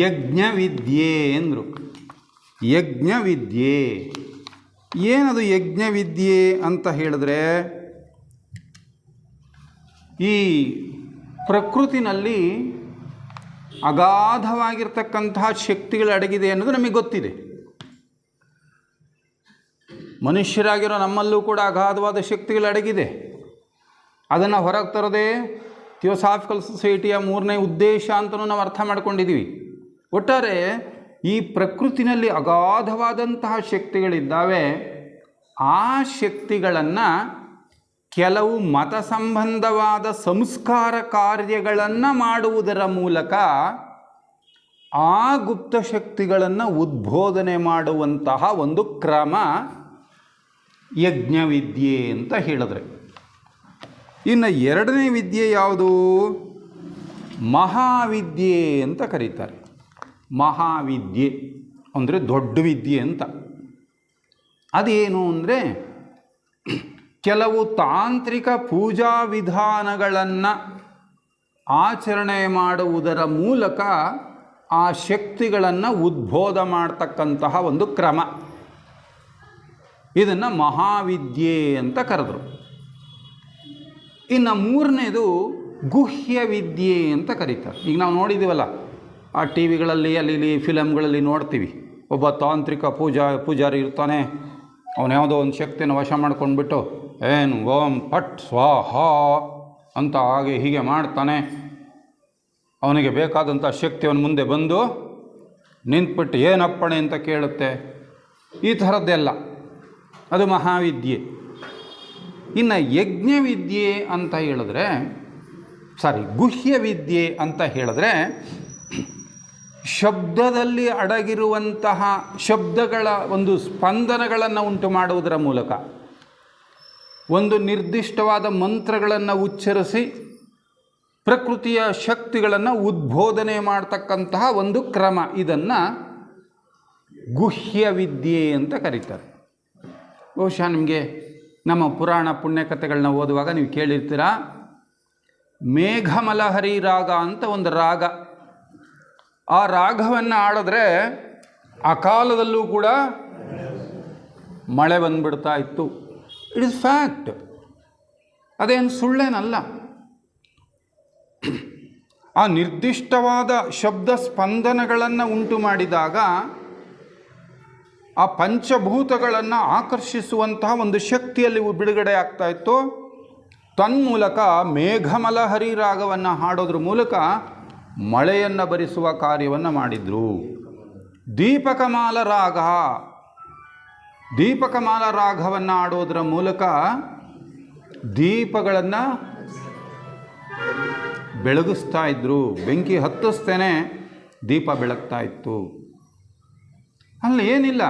A: ಯಜ್ಞವಿದ್ಯೆ ಅಂದರು. ಯಜ್ಞವಿದ್ಯೆ ಏನದು? ಯಜ್ಞವಿದ್ಯೆ ಅಂತ ಹೇಳಿದ್ರೆ, ಈ ಪ್ರಕೃತಿನಲ್ಲಿ ಅಗಾಧವಾಗಿರ್ತಕ್ಕಂತಹ ಶಕ್ತಿಗಳು ಅಡಗಿದೆ ಅನ್ನೋದು ನಮಗೆ ಗೊತ್ತಿದೆ. ಮನುಷ್ಯರಾಗಿರೋ ನಮ್ಮಲ್ಲೂ ಕೂಡ ಅಗಾಧವಾದ ಶಕ್ತಿಗಳು ಅಡಗಿದೆ. ಅದನ್ನು ಹೊರಗೆ ತರೋದೇ ಥಿಯೋಸಾಫಿಕಲ್ ಸೊಸೈಟಿಯ 3ನೇ ಉದ್ದೇಶ ಅಂತಲೂ ನಾವು ಅರ್ಥ ಮಾಡ್ಕೊಂಡಿದ್ದೀವಿ. ಒಟ್ಟಾರೆ ಈ ಪ್ರಕೃತಿನಲ್ಲಿ ಅಗಾಧವಾದಂತಹ ಶಕ್ತಿಗಳಿದ್ದಾವೆ. ಆ ಶಕ್ತಿಗಳನ್ನು ಕೆಲವು ಮತ ಸಂಬಂಧವಾದ ಸಂಸ್ಕಾರ ಕಾರ್ಯಗಳನ್ನು ಮಾಡುವುದರ ಮೂಲಕ ಆ ಗುಪ್ತ ಶಕ್ತಿಗಳನ್ನು ಉದ್ಬೋಧನೆ ಮಾಡುವಂತಹ ಒಂದು ಕ್ರಮ ಯಜ್ಞವಿದ್ಯೆ ಅಂತ ಹೇಳಿದ್ರೆ. ಇನ್ನು 2ನೇ ವಿದ್ಯೆ ಯಾವುದು? ಮಹಾವಿದ್ಯೆ ಅಂತ ಕರೀತಾರೆ. ಮಹಾವಿದ್ಯೆ ಅಂದರೆ ದೊಡ್ಡ ವಿದ್ಯೆ ಅಂತ. ಅದೇನು ಅಂದರೆ, ಕೆಲವು ತಾಂತ್ರಿಕ ಪೂಜಾ ವಿಧಾನಗಳನ್ನು ಆಚರಣೆ ಮಾಡುವುದರ ಮೂಲಕ ಆ ಶಕ್ತಿಗಳನ್ನು ಉದ್ಬೋಧ ಮಾಡ್ತಕ್ಕಂತಹ ಒಂದು ಕ್ರಮ. ಇದನ್ನು ಮಹಾವಿದ್ಯೆ ಅಂತ ಕರೆದರು. ಇನ್ನು ಮೂರನೇದು ಗುಹ್ಯ ವಿದ್ಯೆ ಅಂತ ಕರೀತಾರೆ. ಈಗ ನಾವು ನೋಡಿದ್ದೀವಲ್ಲ, ಆ ಟಿ ವಿಗಳಲ್ಲಿ ಅಲ್ಲಿ ಫಿಲಮ್ಗಳಲ್ಲಿ ನೋಡ್ತೀವಿ, ಒಬ್ಬ ತಾಂತ್ರಿಕ ಪೂಜಾರಿ ಇರ್ತಾನೆ, ಅವನು ಯಾವುದೋ ಒಂದು ಶಕ್ತಿಯನ್ನು ವಶ ಮಾಡ್ಕೊಂಡ್ಬಿಟ್ಟು ಏನು ಓಂ ಪಟ್ ಸ್ವಾಹ ಅಂತ ಹಾಗೆ ಹೀಗೆ ಮಾಡ್ತಾನೆ. ಅವನಿಗೆ ಬೇಕಾದಂಥ ಶಕ್ತಿ ಅವನ ಮುಂದೆ ಬಂದು ನಿಂತ್ಬಿಟ್ಟು ಏನಪ್ಪಣೆ ಅಂತ ಕೇಳುತ್ತೆ. ಈ ಥರದ್ದೆಲ್ಲ ಅದು ಮಹಾವಿದ್ಯೆ. ಇನ್ನು ಯಜ್ಞವಿದ್ಯೆ ಅಂತ ಹೇಳಿದ್ರೆ, ಗುಹ್ಯ ವಿದ್ಯೆ ಅಂತ ಹೇಳಿದ್ರೆ, ಶಬ್ದದಲ್ಲಿ ಅಡಗಿರುವಂತಹ ಶಬ್ದಗಳ ಒಂದು ಸ್ಪಂದನಗಳನ್ನು ಉಂಟು ಮಾಡುವುದರ ಮೂಲಕ ಒಂದು ನಿರ್ದಿಷ್ಟವಾದ ಮಂತ್ರಗಳನ್ನು ಉಚ್ಚರಿಸಿ ಪ್ರಕೃತಿಯ ಶಕ್ತಿಗಳನ್ನು ಉದ್ಬೋಧನೆ ಮಾಡ್ತಕ್ಕಂತಹ ಒಂದು ಕ್ರಮ. ಇದನ್ನು ಗುಹ್ಯ ವಿದ್ಯೆ ಅಂತ ಕರೀತಾರೆ. ಬಹುಶಃ ನಿಮಗೆ ನಮ್ಮ ಪುರಾಣ ಪುಣ್ಯಕಥೆಗಳನ್ನ ಓದುವಾಗ ನೀವು ಕೇಳಿರ್ತೀರ, ಮೇಘಮಲಹರಿ ರಾಗ ಅಂತ ಒಂದು ರಾಗ. ಆ ರಾಗವನ್ನು ಆಡಿದ್ರೆ ಆ ಕಾಲದಲ್ಲೂ ಕೂಡ ಮಳೆ ಬಂದ್ಬಿಡ್ತಾ ಇತ್ತು. ಇಟ್ ಇಸ್ ಫ್ಯಾಕ್ಟ್, ಅದೇನು ಸುಳ್ಳೇನಲ್ಲ. ಆ ನಿರ್ದಿಷ್ಟವಾದ ಶಬ್ದ ಸ್ಪಂದನಗಳನ್ನು ಉಂಟು ಮಾಡಿದಾಗ ಆ ಪಂಚಭೂತಗಳನ್ನು ಆಕರ್ಷಿಸುವಂತಹ ಒಂದು ಶಕ್ತಿಯಲ್ಲಿ ಬಿಡುಗಡೆ ಆಗ್ತಾ ಇತ್ತು. ತನ್ಮೂಲಕ ಮೇಘಮಲಹರಿ ರಾಗವನ್ನು ಹಾಡೋದ್ರ ಮೂಲಕ ಮಳೆಯನ್ನು ಬರಿಸುವ ಕಾರ್ಯವನ್ನು ಮಾಡಿದರು. ದೀಪಕಮಾಲ ರಾಗವನ್ನು ಆಡೋದ್ರ ಮೂಲಕ ದೀಪಗಳನ್ನು ಬೆಳಗಿಸ್ತಾ ಇದ್ದರು. ಬೆಂಕಿ ಹತ್ತಿಸ್ತೇನೆ ದೀಪ ಬೆಳಗ್ತಾ ಇತ್ತು. ಅಲ್ಲಿ ಏನಿಲ್ಲ,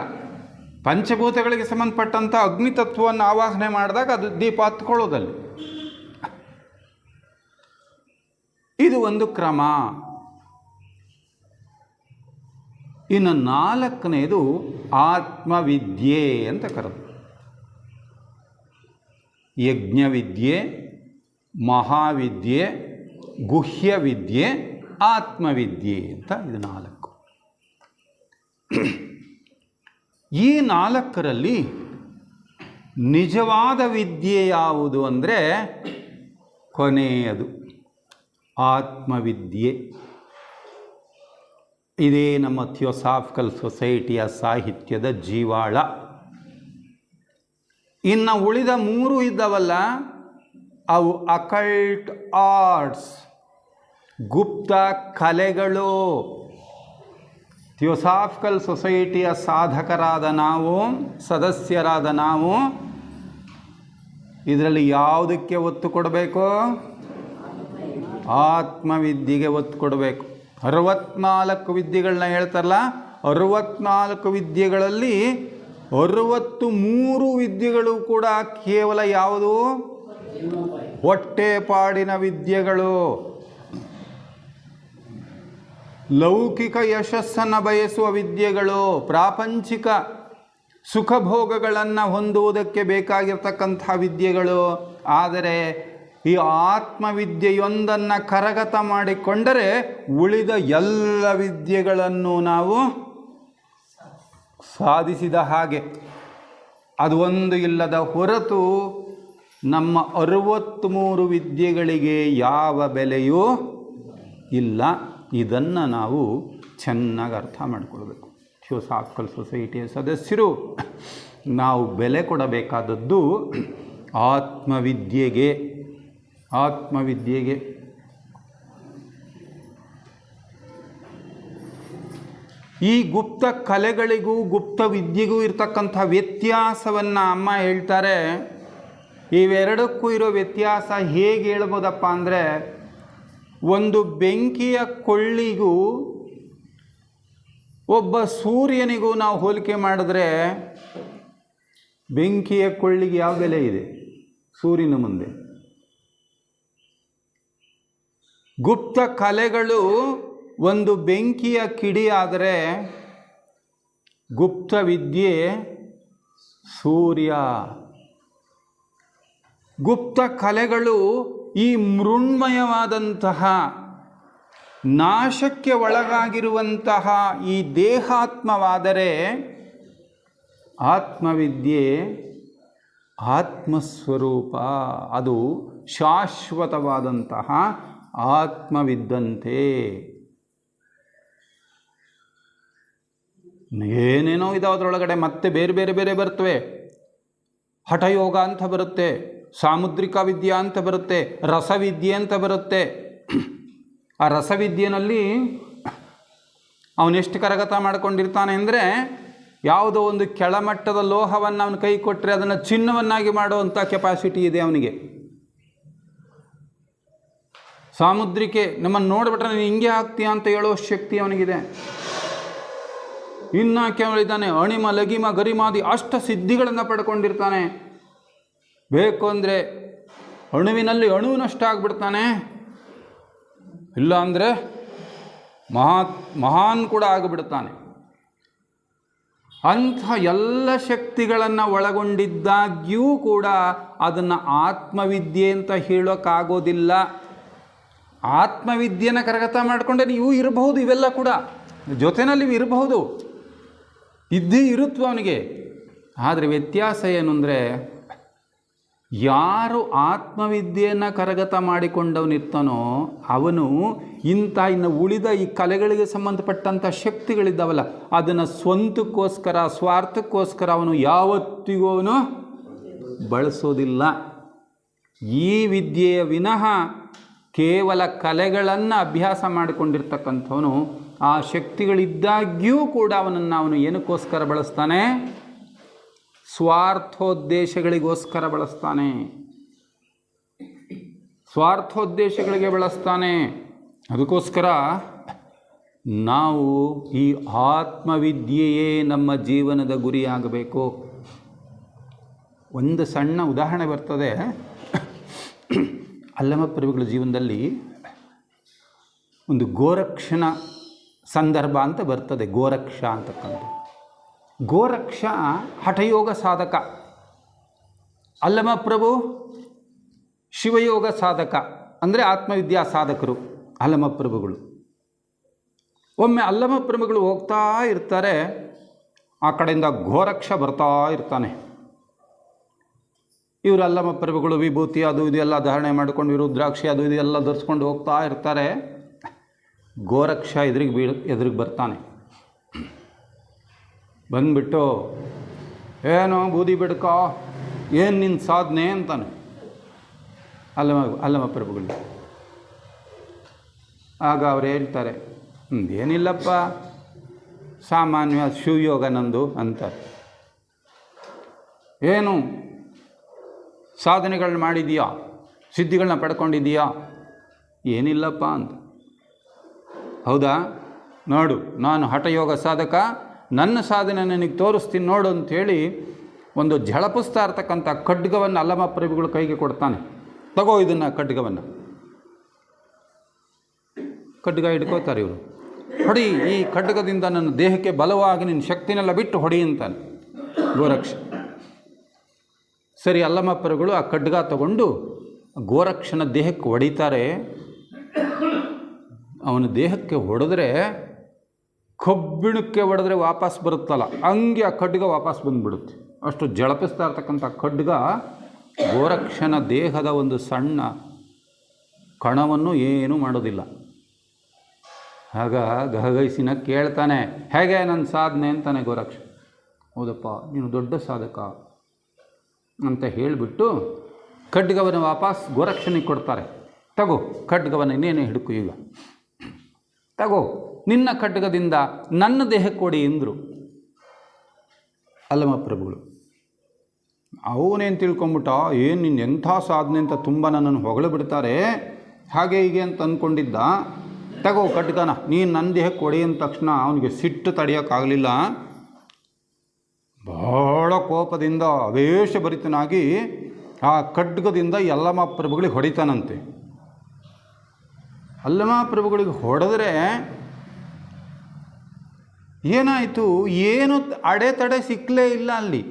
A: ಪಂಚಭೂತಗಳಿಗೆ ಸಂಬಂಧಪಟ್ಟಂಥ ಅಗ್ನಿತತ್ವವನ್ನು ಆವಾಹನೆ ಮಾಡಿದಾಗ ಅದು ದೀಪ ಹತ್ಕೊಳ್ಳೋದಲ್ಲಿ. ಇದು ಒಂದು ಕ್ರಮ. ಇನ್ನು ನಾಲ್ಕನೇದು ಆತ್ಮವಿದ್ಯೆ ಅಂತ ಕರೆದು. ಯಜ್ಞವಿದ್ಯೆ, ಮಹಾವಿದ್ಯೆ, ಗುಹ್ಯ ವಿದ್ಯೆ, ಆತ್ಮವಿದ್ಯೆ ಅಂತ ಇದು 4. ಈ 4ರಲ್ಲಿ ನಿಜವಾದ ವಿದ್ಯೆ ಯಾವುದು ಅಂದರೆ ಕೊನೆಯದು ಆತ್ಮವಿದ್ಯೆ. ಇದೇ ನಮ್ಮ ಥಿಯೋಸಾಫಿಕಲ್ ಸೊಸೈಟಿಯ ಸಾಹಿತ್ಯದ ಜೀವಾಳ. ಇನ್ನು ಉಳಿದ 3 ಇದ್ದವಲ್ಲ, ಅವು ಅಕಲ್ಟ್ ಆರ್ಟ್ಸ್, ಗುಪ್ತ ಕಲೆಗಳು. ಥಿಯೋಸಾಫಿಕಲ್ ಸೊಸೈಟಿಯ ಸಾಧಕರಾದ ನಾವು, ಸದಸ್ಯರಾದ ನಾವು ಇದರಲ್ಲಿ ಯಾವುದಕ್ಕೆ ಒತ್ತು ಕೊಡಬೇಕು? ಆತ್ಮವಿದ್ಯೆಗೆ ಒತ್ತು ಕೊಡಬೇಕು. 64 ವಿದ್ಯೆಗಳನ್ನ ಹೇಳ್ತಾರಲ್ಲ, 64 ವಿದ್ಯೆಗಳಲ್ಲಿ 63 ವಿದ್ಯೆಗಳು ಕೂಡ ಕೇವಲ ಯಾವುದು? ಹೊಟ್ಟೆಪಾಡಿನ ವಿದ್ಯೆಗಳು. ಲೌಕಿಕ ಯಶಸ್ಸನ್ನು ಬಯಸುವ ವಿದ್ಯೆಗಳು, ಪ್ರಾಪಂಚಿಕ ಸುಖಭೋಗಗಳನ್ನು ಹೊಂದುವುದಕ್ಕೆ ಬೇಕಾಗಿರ್ತಕ್ಕಂಥ ವಿದ್ಯೆಗಳು. ಆದರೆ ಈ ಆತ್ಮವಿದ್ಯೆಯೊಂದನ್ನು ಕರಗತ ಮಾಡಿಕೊಂಡರೆ ಉಳಿದ ಎಲ್ಲ ವಿದ್ಯೆಗಳನ್ನು ನಾವು ಸಾಧಿಸಿದ ಹಾಗೆ. ಅದು ಒಂದು ಇಲ್ಲದ ಹೊರತು ನಮ್ಮ 63 ವಿದ್ಯೆಗಳಿಗೆ ಯಾವ ಬೆಲೆಯೂ ಇಲ್ಲ. ಇದನ್ನು ನಾವು ಚೆನ್ನಾಗಿ ಅರ್ಥ ಮಾಡಿಕೊಳ್ಬೇಕು. ಥಿಯೋಸಾಫಿಕಲ್ ಸೊಸೈಟಿಯ ಸದಸ್ಯರು ನಾವು ಬೆಲೆ ಕೊಡಬೇಕಾದದ್ದು ಆತ್ಮವಿದ್ಯೆಗೆ. ಈ ಗುಪ್ತ ಕಲೆಗಳಿಗೂ ಗುಪ್ತ ವಿದ್ಯೆಗೂ ಇರ್ತಕ್ಕಂಥ ವ್ಯತ್ಯಾಸವನ್ನು ಅಮ್ಮ ಹೇಳ್ತಾರೆ. ಇವೆರಡಕ್ಕೂ ಇರೋ ವ್ಯತ್ಯಾಸ ಹೇಗೆ ಹೇಳ್ಬೋದಪ್ಪ ಅಂದರೆ, ಒಂದು ಬೆಂಕಿಯ ಕೊಳ್ಳಿಗೂ ಒಬ್ಬ ಸೂರ್ಯನಿಗೂ ನಾವು ಹೋಲಿಕೆ ಮಾಡಿದ್ರೆ, ಬೆಂಕಿಯ ಕೊಳ್ಳಿಗೆ ಯಾವ ಬೆಲೆ ಇದೆ ಸೂರ್ಯನ ಮುಂದೆ? ಗುಪ್ತ ಕಲೆಗಳು ಒಂದು ಬೆಂಕಿಯ ಕಿಡಿ ಆದರೆ, ಗುಪ್ತ ವಿದ್ಯೆ ಸೂರ್ಯ. ಗುಪ್ತ ಕಲೆಗಳು ಈ ಮೃಣ್ಮಯವಾದಂತಹ ನಾಶಕ್ಕೆ ಒಳಗಾಗಿರುವಂತಹ ಈ ದೇಹಾತ್ಮವಾದರೆ ಆತ್ಮವಿದ್ಯೆ ಆತ್ಮಸ್ವರೂಪ, ಅದು ಶಾಶ್ವತವಾದಂತಹ ಆತ್ಮವಿದ್ದಂತೆ. ಏನೇನೋ ಇದಾವೆ ಅದರೊಳಗಡೆ, ಮತ್ತೆ ಬೇರೆ ಬೇರೆ ಬೇರೆ ಬರ್ತವೆ. ಹಠಯೋಗ ಅಂತ ಬರುತ್ತೆ, ಸಾಮುದ್ರಿಕ ವಿದ್ಯೆ ಅಂತ ಬರುತ್ತೆ, ರಸವಿದ್ಯೆ ಅಂತ ಬರುತ್ತೆ. ಆ ರಸವಿದ್ಯೆಯಲ್ಲಿ ಅವನೆಷ್ಟು ಕರಗತ ಮಾಡ್ಕೊಂಡಿರ್ತಾನೆ ಅಂದರೆ, ಯಾವುದೋ ಒಂದು ಕೆಳಮಟ್ಟದ ಲೋಹವನ್ನು ಅವನ ಕೈ ಕೊಟ್ಟರೆ ಅದನ್ನು ಚಿನ್ನವನ್ನಾಗಿ ಮಾಡುವಂಥ ಕೆಪಾಸಿಟಿ ಇದೆ ಅವನಿಗೆ. ಸಾಮುದ್ರಿಕೆ ನಮ್ಮನ್ನು ನೋಡಿಬಿಟ್ರೆ ನೀನು ಹಿಂಗೆ ಆಗ್ತೀಯ ಅಂತ ಹೇಳೋ ಶಕ್ತಿ ಅವನಿಗಿದೆ. ಇನ್ನು ಕೇಳಿದ್ದಾನೆ ಅಣಿಮ ಲಗಿಮ ಗರಿಮಾದಿ ಅಷ್ಟ ಸಿದ್ಧಿಗಳನ್ನು ಪಡ್ಕೊಂಡಿರ್ತಾನೆ. ಬೇಕು ಅಂದರೆ ಅಣುವಿನಲ್ಲಿ ಅಣುವಿನಷ್ಟ ಆಗಿಬಿಡ್ತಾನೆ, ಇಲ್ಲ ಅಂದರೆ ಮಹಾನ್ ಕೂಡ ಆಗಿಬಿಡ್ತಾನೆ. ಅಂಥ ಎಲ್ಲ ಶಕ್ತಿಗಳನ್ನು ಒಳಗೊಂಡಿದ್ದಾಗ್ಯೂ ಕೂಡ ಅದನ್ನು ಆತ್ಮವಿದ್ಯೆ ಅಂತ ಹೇಳೋಕ್ಕಾಗೋದಿಲ್ಲ. ಆತ್ಮವಿದ್ಯೆನ ಕರಗತ ಮಾಡಿಕೊಂಡ್ರೆ ಇವು ಇರಬಹುದು, ಇವೆಲ್ಲ ಕೂಡ ಜೊತೆಯಲ್ಲಿ ಇರಬಹುದು, ಇದ್ದೇ ಇರುತ್ತವೆ ಅವನಿಗೆ. ಆದರೆ ವ್ಯತ್ಯಾಸ ಏನು ಅಂದರೆ, ಯಾರು ಆತ್ಮವಿದ್ಯೆಯನ್ನು ಕರಗತ ಮಾಡಿಕೊಂಡವನಿರ್ತಾನೋ ಅವನು ಇನ್ನು ಉಳಿದ ಈ ಕಲೆಗಳಿಗೆ ಸಂಬಂಧಪಟ್ಟಂಥ ಶಕ್ತಿಗಳಿದ್ದಾವಲ್ಲ ಅದನ್ನು ಸ್ವಂತಕ್ಕೋಸ್ಕರ ಸ್ವಾರ್ಥಕ್ಕೋಸ್ಕರ ಅವನು ಯಾವತ್ತಿಗೂ ಅವನು ಬಳಸೋದಿಲ್ಲ. ಈ ವಿದ್ಯೆಯ ವಿನಃ ಕೇವಲ ಕಲೆಗಳನ್ನು ಅಭ್ಯಾಸ ಮಾಡಿಕೊಂಡಿರ್ತಕ್ಕಂಥವನು ಆ ಶಕ್ತಿಗಳಿದ್ದಾಗ್ಯೂ ಕೂಡ ಅವನು ಏನಕ್ಕೋಸ್ಕರ ಬಳಸ್ತಾನೆ? ಸ್ವಾರ್ಥೋದ್ದೇಶಗಳಿಗೋಸ್ಕರ ಬಳಸ್ತಾನೆ, ಸ್ವಾರ್ಥೋದ್ದೇಶಗಳಿಗೆ ಬಳಸ್ತಾನೆ. ಅದಕ್ಕೋಸ್ಕರ ನಾವು ಈ ಆತ್ಮವಿದ್ಯೆಯೇ ನಮ್ಮ ಜೀವನದ ಗುರಿಯಾಗಬೇಕು. ಒಂದು ಸಣ್ಣ ಉದಾಹರಣೆ ಬರ್ತದೆ. ಅಲ್ಲಮಪ್ರಭುಗಳ ಜೀವನದಲ್ಲಿ ಒಂದು ಗೋರಕ್ಷಣ ಸಂದರ್ಭ ಅಂತ ಬರ್ತದೆ. ಗೋರಕ್ಷ ಅಂತಕ್ಕಂಥ ಗೋರಕ್ಷ ಹಠಯೋಗ ಸಾಧಕ, ಅಲ್ಲಮಪ್ರಭು ಶಿವಯೋಗ ಸಾಧಕ, ಅಂದರೆ ಆತ್ಮವಿದ್ಯಾ ಸಾಧಕರು ಅಲ್ಲಮಪ್ರಭುಗಳು. ಒಮ್ಮೆ ಅಲ್ಲಮಪ್ರಭುಗಳು ಹೋಗ್ತಾ ಇರ್ತಾರೆ, ಆ ಕಡೆಯಿಂದ ಗೋರಕ್ಷ ಬರ್ತಾ ಇರ್ತಾನೆ. ಇವರು ಅಲ್ಲಮಪ್ರಭುಗಳು ವಿಭೂತಿ ಅದು ಇದು ಎಲ್ಲ ಧಾರಣೆ ಮಾಡಿಕೊಂಡು ರುದ್ರಾಕ್ಷಿ ಅದು ಇದು ಎಲ್ಲ ಧರಿಸ್ಕೊಂಡು ಹೋಗ್ತಾ ಇರ್ತಾರೆ. ಗೋರಕ್ಷ ಎದುರಿಗೆ ಬರ್ತಾನೆ. ಬಂದ್ಬಿಟ್ಟು, ಏನೋ ಬೂದಿ ಬಿಡ್ಕ, ಏನು ನಿನ್ನ ಸಾಧನೆ ಅಂತಾನೆ ಅಲ್ಲಮಪ್ರಭುಗಳು. ಆಗ ಅವ್ರು ಹೇಳ್ತಾರೆ, ಏನಿಲ್ಲಪ್ಪ, ಸಾಮಾನ್ಯ ಶಿವಯೋಗ ನಂದು ಅಂತಾರೆ. ಏನು ಸಾಧನೆಗಳನ್ನ ಮಾಡಿದೀಯಾ, ಸಿದ್ಧಿಗಳನ್ನ ಪಡ್ಕೊಂಡಿದ್ದೀಯಾ? ಏನಿಲ್ಲಪ್ಪ ಅಂತ. ಹೌದಾ, ನೋಡು ನಾನು ಹಠಯೋಗ ಸಾಧಕ, ನನ್ನ ಸಾಧನೆ ನನಗೆ ತೋರಿಸ್ತೀನಿ ನೋಡು ಅಂಥೇಳಿ ಒಂದು ಝಳಪಿಸ್ತಾ ಇರ್ತಕ್ಕಂಥ ಖಡ್ಗವನ್ನು ಅಲ್ಲಮಪ್ರಭುಗಳು ಕೈಗೆ ಕೊಡ್ತಾನೆ. ತಗೋ ಇದನ್ನು ಖಡ್ಗವನ್ನು. ಖಡ್ಗ ಹಿಡ್ಕೋತಾರೆ ಇವರು. ಹೊಡಿ, ಈ ಖಡ್ಗದಿಂದ ನನ್ನ ದೇಹಕ್ಕೆ ಬಲವಾಗಿ ನಿನ್ನ ಶಕ್ತಿನೆಲ್ಲ ಬಿಟ್ಟು ಹೊಡಿ ಅಂತಾನೆ ಗೋರಕ್ಷ. ಸರಿ, ಅಲ್ಲಮಪ್ರಭುಗಳು ಆ ಖಡ್ಗ ತಗೊಂಡು ಗೋರಕ್ಷನ ದೇಹಕ್ಕೆ ಹೊಡಿತಾರೆ. ಅವನ ದೇಹಕ್ಕೆ ಹೊಡೆದ್ರೆ ಕಬ್ಬಿಣಕ್ಕೆ ಹೊಡೆದ್ರೆ ವಾಪಸ್ ಬರುತ್ತಲ್ಲ, ಹಂಗೆ ಆ ಖಡ್ಗ ವಾಪಸ್ ಬಂದುಬಿಡುತ್ತೆ. ಅಷ್ಟು ಜಳಪಿಸ್ತಾ ಇರ್ತಕ್ಕಂಥ ಖಡ್ಗ ಗೋರಕ್ಷನ ದೇಹದ ಒಂದು ಸಣ್ಣ ಕಣವನ್ನು ಏನೂ ಮಾಡೋದಿಲ್ಲ. ಆಗ ಗಹಗೈಸಿನ ಕೇಳ್ತಾನೆ, ಹೇಗೆ ನನ್ನ ಸಾಧನೆ ಅಂತಾನೆ ಗೋರಕ್ಷ. ಹೌದಪ್ಪ, ನೀನು ದೊಡ್ಡ ಸಾಧಕ ಅಂತ ಹೇಳಿಬಿಟ್ಟು ಖಡ್ಗವನ್ನು ವಾಪಸ್ ಗೋರಕ್ಷನಿಗೆ ಕೊಡ್ತಾರೆ. ತಗೋ ಖಡ್ಗವನ್ನು ಇನ್ನೇನು ಹಿಡ್ಕು, ಈಗ ತಗೋ, ನಿನ್ನ ಖಡ್ಗದಿಂದ ನನ್ನ ದೇಹಕ್ಕೆ ಕೊಡಿ ಎಂದರು ಅಲ್ಲಮಪ್ರಭುಗಳು. ಅವನೇನು ತಿಳ್ಕೊಂಬಿಟ್ಟ, ಏನು ನಿನ್ನ ಎಂಥ ಸಾಧನೆ ಅಂತ ತುಂಬ ನನ್ನನ್ನು ಹೊಗಳು ಬಿಡ್ತಾರೆ, ಹಾಗೆ ಹೀಗೆ ಅಂತ ಅಂದ್ಕೊಂಡಿದ್ದ. ತಗೋ ಖಡ್ಗನ, ನೀನು ನನ್ನ ದೇಹಕ್ಕೆ ಕೊಡಿ ಅಂದ ತಕ್ಷಣ ಅವನಿಗೆ ಸಿಟ್ಟು ತಡೆಯೋಕ್ಕಾಗಲಿಲ್ಲ. ಬಹಳ ಕೋಪದಿಂದ ಆವೇಶಭರಿತನಾಗಿ ಆ ಖಡ್ಗದಿಂದ ಅಲ್ಲಮಪ್ರಭುಗಳಿಗೆ ಹೊಡಿತಾನಂತೆ. ಅಲ್ಲಮಪ್ರಭುಗಳಿಗೆ ಹೊಡೆದ್ರೆ ಏನಾಯಿತು, ಏನು ಅಡೆತಡೆ ಸಿಕ್ಕಲೇ ಇಲ್ಲ ಅಲ್ಲಿ.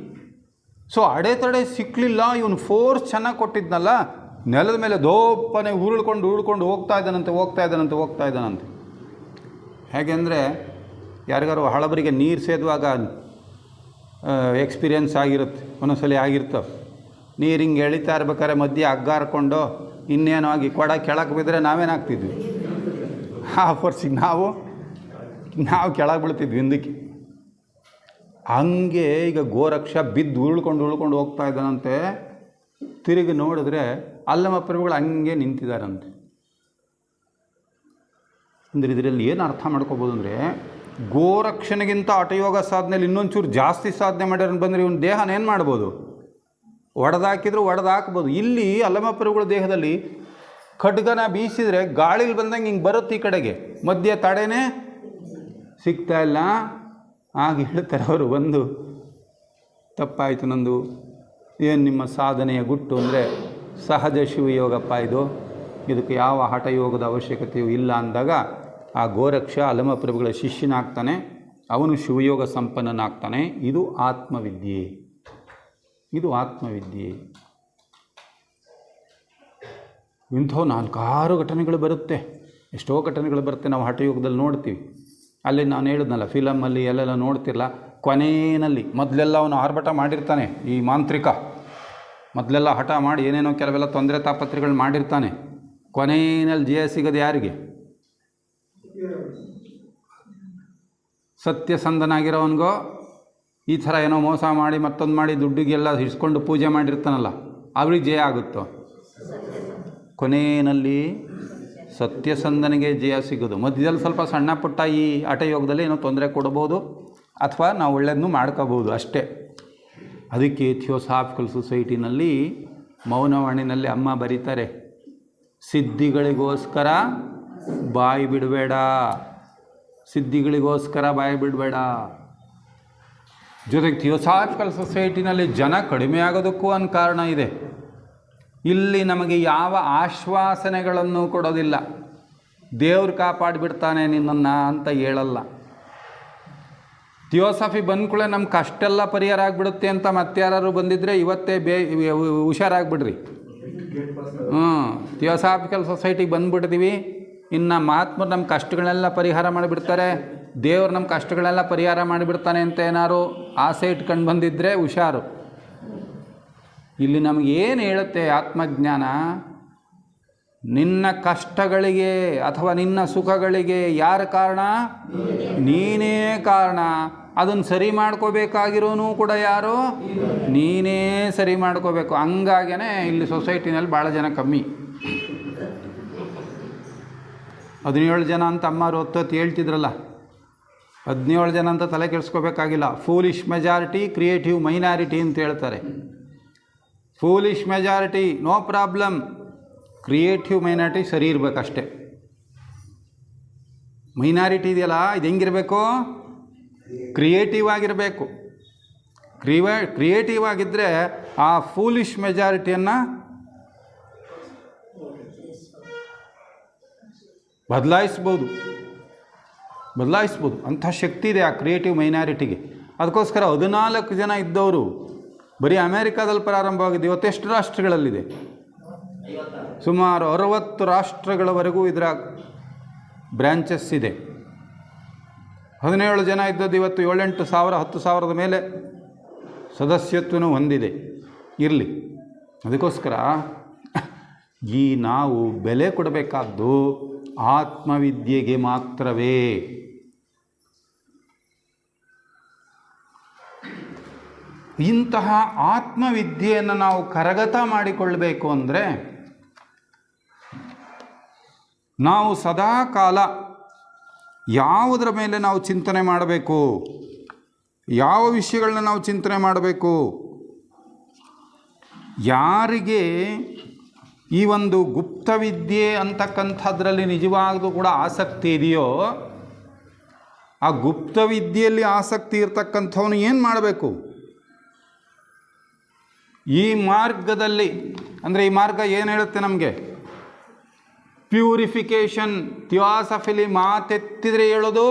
A: ಸೊ ಅಡೆತಡೆ ಸಿಕ್ಕಲಿಲ್ಲ, ಇವನು ಫೋರ್ಸ್ ಚೆನ್ನಾಗಿ ಕೊಟ್ಟಿದ್ನಲ್ಲ, ನೆಲದ ಮೇಲೆ ದೋಪನೆ ಉರುಳ್ಕೊಂಡು ಹೋಗ್ತಾ ಇದ್ದಾನಂತೆ. ಹೇಗೆ ಅಂದರೆ ಯಾರಿಗಾರು ಹಳಬರಿಗೆ ನೀರು ಸೇದುವಾಗ ಎಕ್ಸ್ಪೀರಿಯನ್ಸ್ ಆಗಿರುತ್ತೆ, ಒಂದೊಂದ್ಸಲಿ ಆಗಿರ್ತವೆ. ನೀರು ಹಿಂಗೆ ಎಳಿತಾ ಇರ್ಬೇಕಾದ್ರೆ ಮಧ್ಯೆ ಹಗ್ಗ ಹರ್ಕೊಂಡು ಇನ್ನೇನೋ ಆಗಿ ಕೊಡ ಕೆಳಗೆ ಬಿದ್ದರೆ ನಾವೇನಾಗ್ತಿದ್ವಿ, ಆ ಫೋರ್ಸಿಗೆ ನಾವು ಕೆಳಗೆ ಬೀಳ್ತಿದ್ವಿ ಹಿಂದಕ್ಕೆ. ಹಂಗೆ ಈಗ ಗೋರಕ್ಷ ಬಿದ್ದು ಉರುಳ್ಕೊಂಡು ಹೋಗ್ತಾ ಇದ್ದಾನಂತೆ. ತಿರುಗಿ ನೋಡಿದ್ರೆ ಅಲ್ಲಮಪ್ರಭುಗಳು ಹಂಗೆ ನಿಂತಿದ್ದಾರಂತೆ. ಅಂದರೆ ಇದರಲ್ಲಿ ಏನು ಅರ್ಥ ಮಾಡ್ಕೋಬೋದು ಅಂದರೆ, ಗೋರಕ್ಷಣೆಗಿಂತ ಹಠಯೋಗ ಸಾಧನೆಯಲ್ಲಿ ಇನ್ನೊಂಚೂರು ಜಾಸ್ತಿ ಸಾಧನೆ ಮಾಡ್ಯಾರ ಬಂದರೆ ಇವನ ದೇಹನ ಏನು ಮಾಡ್ಬೋದು, ಒಡೆದಾಕ್ಬೋದು. ಇಲ್ಲಿ ಅಲ್ಲಮಪ್ರಭುಗಳ ದೇಹದಲ್ಲಿ ಖಡ್ಗನ ಬೀಸಿದರೆ ಗಾಳಿಲಿ ಬಂದಂಗೆ ಹಿಂಗೆ ಬರುತ್ತೆ ಈ ಕಡೆಗೆ, ಮಧ್ಯೆ ತಡೆನೇ ಸಿಗ್ತಾ ಇಲ್ಲ. ಆಗ ಹೇಳ್ತಾರೆ ಅವರು, ಒಂದು ತಪ್ಪಾಯಿತು ನಂದು, ಏನು ನಿಮ್ಮ ಸಾಧನೆಯ ಗುಟ್ಟು ಅಂದರೆ ಸಹಜ ಶಿವಯೋಗಪ್ಪ ಇದಕ್ಕೆ ಯಾವ ಹಠಯೋಗದ ಅವಶ್ಯಕತೆಯೂ ಇಲ್ಲ ಅಂದಾಗ ಆ ಗೋರಕ್ಷ ಅಲ್ಲಮಪ್ರಭುಗಳ ಶಿಷ್ಯನಾಗ್ತಾನೆ, ಅವನು ಶಿವಯೋಗ ಸಂಪನ್ನನಾಗ್ತಾನೆ. ಇದು ಆತ್ಮವಿದ್ಯೆ. ಇಂಥವು 4-6 ಘಟನೆಗಳು ಬರುತ್ತೆ, ಎಷ್ಟೋ ಘಟನೆಗಳು ಬರುತ್ತೆ. ನಾವು ಹಠಯೋಗದಲ್ಲಿ ನೋಡ್ತೀವಿ. ಅಲ್ಲಿ ನಾನು ಹೇಳಿದ್ನಲ್ಲ, ಫಿಲಮಲ್ಲಿ ಎಲ್ಲೆಲ್ಲ ನೋಡ್ತಿರಲ್ಲ, ಕೊನೆಯಲ್ಲಿ ಮೊದಲೆಲ್ಲ ಅವನು ಆರ್ಭಟ ಮಾಡಿರ್ತಾನೆ. ಈ ಮಾಂತ್ರಿಕ ಮೊದಲೆಲ್ಲ ಹಠ ಮಾಡಿ ಏನೇನೋ ಕೆಲವೆಲ್ಲ ತೊಂದರೆ ತಾಪತ್ರೆಗಳು ಮಾಡಿರ್ತಾನೆ. ಕೊನೆಯಲ್ಲಿ ಜಯ ಸಿಗೋದು ಯಾರಿಗೆ? ಸತ್ಯಸಂಧನಾಗಿರೋವನಿಗೋ, ಈ ಥರ ಏನೋ ಮೋಸ ಮಾಡಿ ಮತ್ತೊಂದು ಮಾಡಿ ದುಡ್ಡಿಗೆಲ್ಲ ಹಿಡಿಸ್ಕೊಂಡು ಪೂಜೆ ಮಾಡಿರ್ತಾನಲ್ಲ, ಅವ್ರಿಗೆ ಜಯ ಆಗುತ್ತೋ? ಕೊನೆಯಲ್ಲಿ ಸತ್ಯಸಂಧನಿಗೆ ಜಯ ಸಿಗೋದು. ಮಧ್ಯದಲ್ಲಿ ಸ್ವಲ್ಪ ಸಣ್ಣ ಪುಟ್ಟ ಈ ಹಠಯೋಗದಲ್ಲಿ ಏನೋ ತೊಂದರೆ ಕೊಡ್ಬೋದು, ಅಥವಾ ನಾವು ಒಳ್ಳೆಯದನ್ನು ಮಾಡ್ಕೋಬೋದು ಅಷ್ಟೇ. ಅದಕ್ಕೆ ಥಿಯೋಸಾಫಿಕಲ್ ಸೊಸೈಟಿನಲ್ಲಿ ಮೌನವಾಣಿನಲ್ಲಿ ಅಮ್ಮ ಬರೀತಾರೆ, ಸಿದ್ಧಿಗಳಿಗೋಸ್ಕರ ಬಾಯಿ ಬಿಡಬೇಡ. ಜೊತೆಗೆ ಥಿಯೋಸಾಫಿಕಲ್ ಸೊಸೈಟಿನಲ್ಲಿ ಜನ ಕಡಿಮೆ ಆಗೋದಕ್ಕೂ ಒಂದು ಕಾರಣ ಇದೆ. ಇಲ್ಲಿ ನಮಗೆ ಯಾವ ಆಶ್ವಾಸನೆಗಳನ್ನು ಕೊಡೋದಿಲ್ಲ. ದೇವ್ರು ಕಾಪಾಡಿಬಿಡ್ತಾನೆ ನಿನ್ನನ್ನು ಅಂತ ಹೇಳಲ್ಲ. ಥಿಯೋಸಫಿ ಬಂದ್ಕೂಳೆ ನಮ್ಮ ಕಷ್ಟೆಲ್ಲ ಪರಿಹಾರ ಆಗಿಬಿಡುತ್ತೆ ಅಂತ ಮತ್ತೆ ಯಾರು ಬಂದಿದ್ದರೆ ಇವತ್ತೇ ಹುಷಾರಾಗಿಬಿಡ್ರಿ. ಥಿಯೋಸಾಫಿಕಲ್ ಸೊಸೈಟಿಗೆ ಬಂದುಬಿಡ್ತೀವಿ, ಇನ್ನು ಮಹಾತ್ಮರು ನಮ್ಮ ಕಷ್ಟಗಳನ್ನೆಲ್ಲ ಪರಿಹಾರ ಮಾಡಿಬಿಡ್ತಾರೆ, ದೇವ್ರು ನಮ್ಮ ಕಷ್ಟಗಳೆಲ್ಲ ಪರಿಹಾರ ಮಾಡಿಬಿಡ್ತಾನೆ ಅಂತ ಏನಾರು ಆಸೆ ಇಟ್ಕೊಂಡು ಬಂದಿದ್ದರೆ ಹುಷಾರು. ಇಲ್ಲಿ ನಮಗೇನು ಹೇಳುತ್ತೆ ಆತ್ಮಜ್ಞಾನ, ನಿನ್ನ ಕಷ್ಟಗಳಿಗೆ ಅಥವಾ ನಿನ್ನ ಸುಖಗಳಿಗೆ ಯಾರ ಕಾರಣ? ನೀನೇ ಕಾರಣ. ಅದನ್ನು ಸರಿ ಮಾಡ್ಕೋಬೇಕಾಗಿರೋನು ಕೂಡ ಯಾರು? ನೀನೇ ಸರಿ ಮಾಡ್ಕೋಬೇಕು. ಹಂಗಾಗೇ ಇಲ್ಲಿ ಸೊಸೈಟಿನಲ್ಲಿ ಭಾಳ ಜನ ಕಮ್ಮಿ. 17 ಜನ ಅಂತ ಅಮ್ಮರು ಹೊತ್ತು ಹೇಳ್ತಿದ್ರಲ್ಲ, 17 ಜನ ಅಂತ ತಲೆ ಕೆಡಿಸ್ಕೋಬೇಕಾಗಿಲ್ಲ. ಫೂಲಿಶ್ ಮೆಜಾರಿಟಿ, ಕ್ರಿಯೇಟಿವ್ ಮೈನಾರಿಟಿ ಅಂತ ಹೇಳ್ತಾರೆ. Foolish majority no problem, creative minority ಸರಿ ಇರಬೇಕಷ್ಟೆ. ಮೈನಾರಿಟಿ ಇದೆಯಲ್ಲ, ಇದು ಹೆಂಗಿರಬೇಕು? ಕ್ರಿಯೇಟಿವ್ ಆಗಿರಬೇಕು. ಕ್ರಿಯೇಟಿವ್ ಆಗಿದ್ದರೆ ಆ ಫೂಲಿಶ್ ಮೆಜಾರಿಟಿಯನ್ನು ಬದಲಾಯಿಸ್ಬೋದು. ಅಂಥ ಶಕ್ತಿ ಇದೆ ಆ ಕ್ರಿಯೇಟಿವ್ ಮೈನಾರಿಟಿಗೆ. ಅದಕ್ಕೋಸ್ಕರ 14 ಜನ ಇದ್ದವರು ಬರೀ ಅಮೇರಿಕಾದಲ್ಲಿ ಪ್ರಾರಂಭವಾಗಿದೆ. ಇವತ್ತೆಷ್ಟು ರಾಷ್ಟ್ರಗಳಲ್ಲಿದೆ? ಸುಮಾರು 60 ರಾಷ್ಟ್ರಗಳವರೆಗೂ ಇದರ ಬ್ರ್ಯಾಂಚಸ್ ಇದೆ. 17 ಜನ ಇದ್ದದ್ದು ಇವತ್ತು 7-8 ಸಾವಿರ 10 ಸಾವಿರದ ಮೇಲೆ ಸದಸ್ಯತ್ವನೂ ಹೊಂದಿದೆ. ಇರಲಿ. ಅದಕ್ಕೋಸ್ಕರ ಈ ನಾವು ಬೆಲೆ ಕೊಡಬೇಕಾದ್ದು ಆತ್ಮವಿದ್ಯೆಗೆ ಮಾತ್ರವೇ. ಇಂತಹ ಆತ್ಮವಿದ್ಯೆಯನ್ನು ನಾವು ಕರಗತ ಮಾಡಿಕೊಳ್ಳಬೇಕು ಅಂದರೆ ನಾವು ಸದಾ ಕಾಲ ಯಾವುದರ ಮೇಲೆ ನಾವು ಚಿಂತನೆ ಮಾಡಬೇಕು, ಯಾವ ವಿಷಯಗಳನ್ನ ನಾವು ಚಿಂತನೆ ಮಾಡಬೇಕು? ಯಾರಿಗೆ ಈ ಒಂದು ಗುಪ್ತವಿದ್ಯೆ ಅಂತಕ್ಕಂಥದ್ರಲ್ಲಿ ನಿಜವಾಗ್ಲೂ ಕೂಡ ಆಸಕ್ತಿ ಇದೆಯೋ, ಆ ಗುಪ್ತವಿದ್ಯೆಯಲ್ಲಿ ಆಸಕ್ತಿ ಇರತಕ್ಕಂಥವನು ಏನು ಮಾಡಬೇಕು? ಈ ಮಾರ್ಗದಲ್ಲಿ, ಅಂದರೆ ಈ ಮಾರ್ಗ ಏನು ಹೇಳುತ್ತೆ ನಮಗೆ? ಪ್ಯೂರಿಫಿಕೇಷನ್. ಥಿಯೋಸಫಿಲಿ ಮಾತೆತ್ತಿದ್ರೆ ಹೇಳೋದು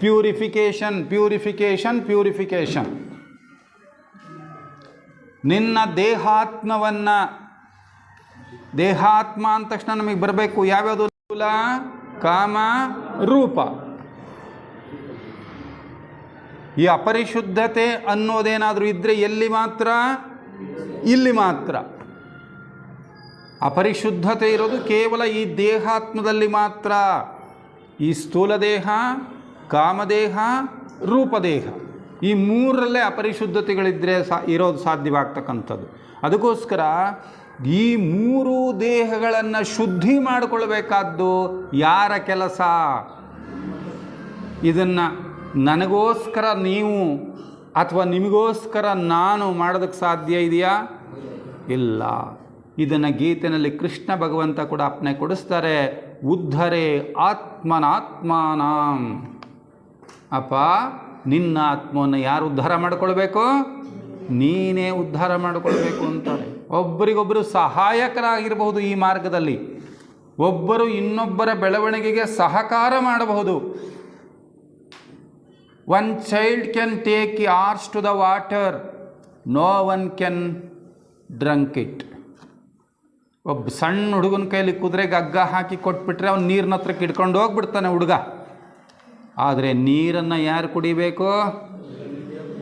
A: ಪ್ಯೂರಿಫಿಕೇಷನ್. ನಿನ್ನ ದೇಹಾತ್ಮವನ್ನು ದೇಹಾತ್ಮ ಅಂದ ತಕ್ಷಣ ನಮಗೆ ಬರಬೇಕು ಯಾವ್ಯಾವುದು? ಸ್ಥೂಲ, ಕಾಮ, ರೂಪ. ಈ ಅಪರಿಶುದ್ಧತೆ ಅನ್ನೋದೇನಾದರೂ ಇದ್ದರೆ ಎಲ್ಲಿ ಮಾತ್ರ? ಇಲ್ಲಿ ಮಾತ್ರ. ಅಪರಿಶುದ್ಧತೆ ಇರೋದು ಕೇವಲ ಈ ದೇಹಾತ್ಮದಲ್ಲಿ ಮಾತ್ರ. ಈ ಸ್ಥೂಲ ದೇಹ, ಕಾಮದೇಹ, ರೂಪದೇಹ, ಈ ಮೂರರಲ್ಲೇ ಅಪರಿಶುದ್ಧತೆಗಳಿದ್ದರೆ ಇರೋದು ಸಾಧ್ಯವಾಗ್ತಕ್ಕಂಥದ್ದು. ಅದಕ್ಕೋಸ್ಕರ ಈ ಮೂರು ದೇಹಗಳನ್ನು ಶುದ್ಧಿ ಮಾಡಿಕೊಳ್ಬೇಕಾದ್ದು ಯಾರ ಕೆಲಸ? ಇದನ್ನು ನನಗೋಸ್ಕರ ನೀವು ಅಥವಾ ನಿಮಗೋಸ್ಕರ ನಾನು ಮಾಡೋದಕ್ಕೆ ಸಾಧ್ಯ ಇದೆಯಾ? ಇಲ್ಲ. ಇದನ್ನು ಗೀತೆಯಲ್ಲಿ ಕೃಷ್ಣ ಭಗವಂತ ಕೂಡ ಅಪ್ಪಣೆ ಕೊಡಿಸ್ತಾರೆ, ಉದ್ಧರೇ ಆತ್ಮನಾತ್ಮಾನಾಂ. ಅಪ್ಪ, ನಿನ್ನ ಆತ್ಮವನ್ನು ಯಾರು ಉದ್ಧಾರ ಮಾಡಿಕೊಳ್ಬೇಕು? ನೀನೇ ಉದ್ಧಾರ ಮಾಡಿಕೊಳ್ಬೇಕು ಅಂತಾರೆ. ಒಬ್ಬರಿಗೊಬ್ಬರು ಸಹಾಯಕರಾಗಿರಬಹುದು. ಈ ಮಾರ್ಗದಲ್ಲಿ ಒಬ್ಬರು ಇನ್ನೊಬ್ಬರ ಬೆಳವಣಿಗೆಗೆ ಸಹಕಾರ ಮಾಡಬಹುದು. One child can take years to the water, no one can drunk it. ಒಬ್ಬ ಸಣ್ಣ ಹುಡುಗನ ಕೈಲಿ ಕುದುರೆಗೆ ಹಗ್ಗ ಹಾಕಿ ಕೊಟ್ಬಿಟ್ರೆ ಅವ್ನು ನೀರಿನ ಹತ್ರಕ್ಕೆ ಇಟ್ಕೊಂಡು ಹೋಗ್ಬಿಡ್ತಾನೆ ಹುಡುಗ. ಆದರೆ ನೀರನ್ನು ಯಾರು ಕುಡಿಬೇಕು?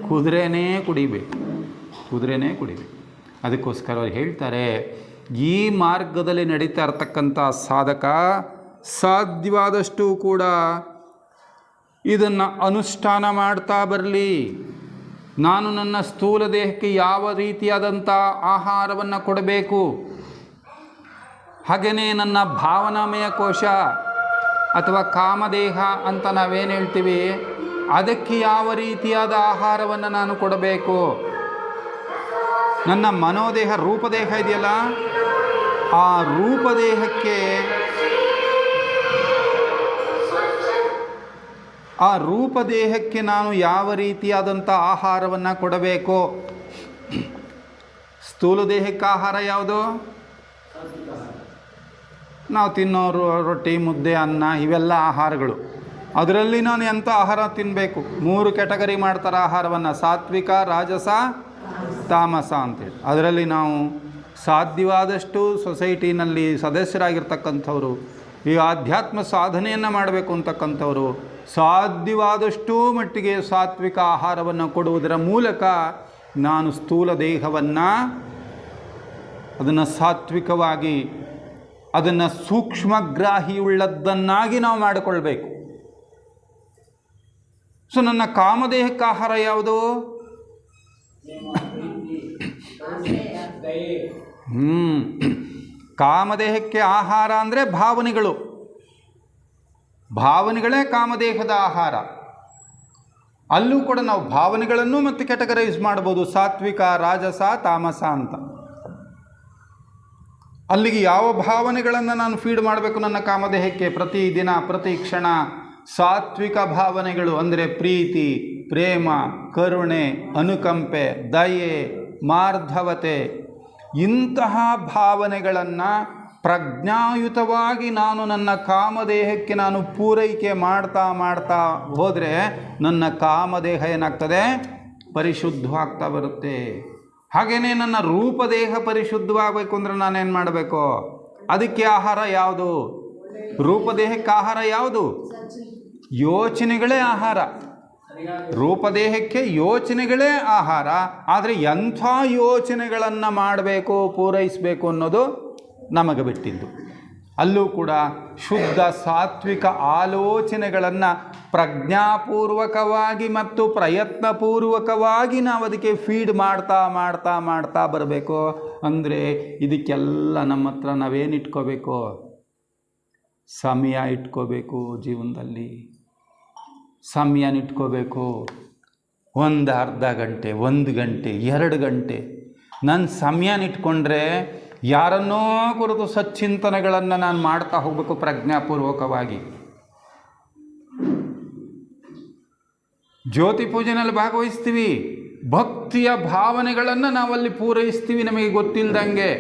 A: ಕುದುರೆನೇ ಕುಡಿಬೇಕು, ಕುದುರೆನೇ ಕುಡಿಬೇಕು. ಅದಕ್ಕೋಸ್ಕರ ಅವ್ರು ಹೇಳ್ತಾರೆ, ಈ ಮಾರ್ಗದಲ್ಲಿ ನಡೀತಾ ಇರ್ತಕ್ಕಂಥ ಸಾಧಕ ಸಾಧ್ಯವಾದಷ್ಟು ಕೂಡ ಇದನ್ನು ಅನುಷ್ಠಾನ ಮಾಡ್ತಾ ಬರಲಿ. ನಾನು ನನ್ನ ಸ್ಥೂಲ ದೇಹಕ್ಕೆ ಯಾವ ರೀತಿಯಾದಂಥ ಆಹಾರವನ್ನು ಕೊಡಬೇಕು, ಹಾಗೆಯೇ ನನ್ನ ಭಾವನಾಮಯ ಕೋಶ ಅಥವಾ ಕಾಮದೇಹ ಅಂತ ನಾವೇನು ಹೇಳ್ತೀವಿ, ಅದಕ್ಕೆ ಯಾವ ರೀತಿಯಾದ ಆಹಾರವನ್ನು ನಾನು ಕೊಡಬೇಕು. ನನ್ನ ಮನೋದೇಹ, ರೂಪದೇಹ ಇದೆಯಲ್ಲ, ಆ ರೂಪದೇಹಕ್ಕೆ ನಾನು ಯಾವ ರೀತಿಯಾದಂಥ ಆಹಾರವನ್ನು ಕೊಡಬೇಕು. ಸ್ಥೂಲ ದೇಹಕ್ಕೆ ಆಹಾರ ಯಾವುದು? ನಾವು ತಿನ್ನೋ ರೊಟ್ಟಿ, ಮುದ್ದೆ, ಅನ್ನ, ಇವೆಲ್ಲ ಆಹಾರಗಳು. ಅದರಲ್ಲಿ ನಾನು ಎಂಥ ಆಹಾರ ತಿನ್ನಬೇಕು? 3 ಕ್ಯಾಟಗರಿ ಮಾಡ್ತಾರೆ ಆಹಾರವನ್ನು, ಸಾತ್ವಿಕ, ರಾಜಸ, ತಾಮಸ ಅಂತೇಳಿ. ಅದರಲ್ಲಿ ನಾವು ಸಾಧ್ಯವಾದಷ್ಟು ಸೊಸೈಟಿನಲ್ಲಿ ಸದಸ್ಯರಾಗಿರ್ತಕ್ಕಂಥವ್ರು, ಈ ಆಧ್ಯಾತ್ಮ ಸಾಧನೆಯನ್ನು ಮಾಡಬೇಕು ಅಂತಕ್ಕಂಥವ್ರು ಸಾಧ್ಯವಾದಷ್ಟು ಮಟ್ಟಿಗೆ ಸಾತ್ವಿಕ ಆಹಾರವನ್ನು ಕೊಡುವುದರ ಮೂಲಕ ನಾನು ಸ್ಥೂಲ ದೇಹವನ್ನು ಅದನ್ನು ಸಾತ್ವಿಕವಾಗಿ, ಅದನ್ನು ಸೂಕ್ಷ್ಮಗ್ರಾಹಿಯುಳ್ಳದ್ದನ್ನಾಗಿ ನಾವು ಮಾಡಿಕೊಳ್ಬೇಕು. ಸೊ ನನ್ನ ಕಾಮದೇಹಕ್ಕೆ ಆಹಾರ ಯಾವುದು? ಕಾಮದೇಹಕ್ಕೆ ಆಹಾರ ಅಂದರೆ ಭಾವನೆಗಳು. ಭಾವನೆಗಳೇ ಕಾಮದೇಹದ ಆಹಾರ. ಅಲ್ಲೂ ಕೂಡ ನಾವು ಭಾವನೆಗಳನ್ನು ಮತ್ತೆ ಕ್ಯಾಟಗರೈಸ್ ಮಾಡ್ಬೋದು, ಸಾತ್ವಿಕ, ರಾಜಸ, ತಾಮಸ ಅಂತ. ಅಲ್ಲಿಗೆ ಯಾವ ಭಾವನೆಗಳನ್ನು ನಾನು ಫೀಡ್ ಮಾಡಬೇಕು ನನ್ನ ಕಾಮದೇಹಕ್ಕೆ? ಪ್ರತಿದಿನ, ಪ್ರತಿ ಕ್ಷಣ ಸಾತ್ವಿಕ ಭಾವನೆಗಳು ಅಂದರೆ ಪ್ರೀತಿ, ಪ್ರೇಮ, ಕರುಣೆ, ಅನುಕಂಪೆ, ದಯೆ, ಮಾರ್ಧವತೆ, ಇಂತಹ ಭಾವನೆಗಳನ್ನು ಪ್ರಜ್ಞಾಯುತವಾಗಿ ನಾನು ನನ್ನ ಕಾಮದೇಹಕ್ಕೆ ನಾನು ಪೂರೈಕೆ ಮಾಡ್ತಾ ಹೋದರೆ ನನ್ನ ಕಾಮದೇಹ ಏನಾಗ್ತದೆ? ಪರಿಶುದ್ಧವಾಗ್ತಾ ಬರುತ್ತೆ. ಹಾಗೆಯೇ ನನ್ನ ರೂಪದೇಹ ಪರಿಶುದ್ಧವಾಗಬೇಕು ಅಂದರೆ ನಾನೇನು ಮಾಡಬೇಕು? ಅದಕ್ಕೆ ಆಹಾರ ಯಾವುದು? ರೂಪದೇಹಕ್ಕೆ ಆಹಾರ ಯಾವುದು? ಯೋಚನೆಗಳೇ ಆಹಾರ. ರೂಪದೇಹಕ್ಕೆ ಯೋಚನೆಗಳೇ ಆಹಾರ. ಆದರೆ ಎಂಥ ಯೋಚನೆಗಳನ್ನು ಮಾಡಬೇಕು, ಪೂರೈಸಬೇಕು ಅನ್ನೋದು ನಮಗೆ ಬಿಟ್ಟಿದ್ದು. ಅಲ್ಲೂ ಕೂಡ ಶುದ್ಧ ಸಾತ್ವಿಕ ಆಲೋಚನೆಗಳನ್ನು ಪ್ರಜ್ಞಾಪೂರ್ವಕವಾಗಿ ಮತ್ತು ಪ್ರಯತ್ನಪೂರ್ವಕವಾಗಿ ನಾವು ಅದಕ್ಕೆ ಫೀಡ್ ಮಾಡ್ತಾ ಬರಬೇಕು. ಅಂದರೆ ಇದಕ್ಕೆಲ್ಲ ನಮ್ಮ ಹತ್ರ ನಾವೇನಿಟ್ಕೋಬೇಕು? ಸಮಯ ಇಟ್ಕೋಬೇಕು. ಜೀವನದಲ್ಲಿ ಸಮಯನಿಟ್ಕೋಬೇಕು. ಒಂದು ಅರ್ಧ ಗಂಟೆ, 1 ಗಂಟೆ, 2 ಗಂಟೆ ನನ್ನ ಸಮಯನಿಟ್ಕೊಂಡ್ರೆ ಯಾರನ್ನೋ ಕುರಿತು ಸಚ್ಚಿಂತನೆಗಳನ್ನು ನಾನು ಮಾಡ್ತಾ ಹೋಗಬೇಕು ಪ್ರಜ್ಞಾಪೂರ್ವಕವಾಗಿ. ಜ್ಯೋತಿ ಪೂಜೆನಲ್ಲಿ ಭಾಗವಹಿಸ್ತೀವಿ, ಭಕ್ತಿಯ ಭಾವನೆಗಳನ್ನು ನಾವಲ್ಲಿ ಪೂರೈಸ್ತೀವಿ ನಮಗೆ ಗೊತ್ತಿಲ್ಲದಂಗೆ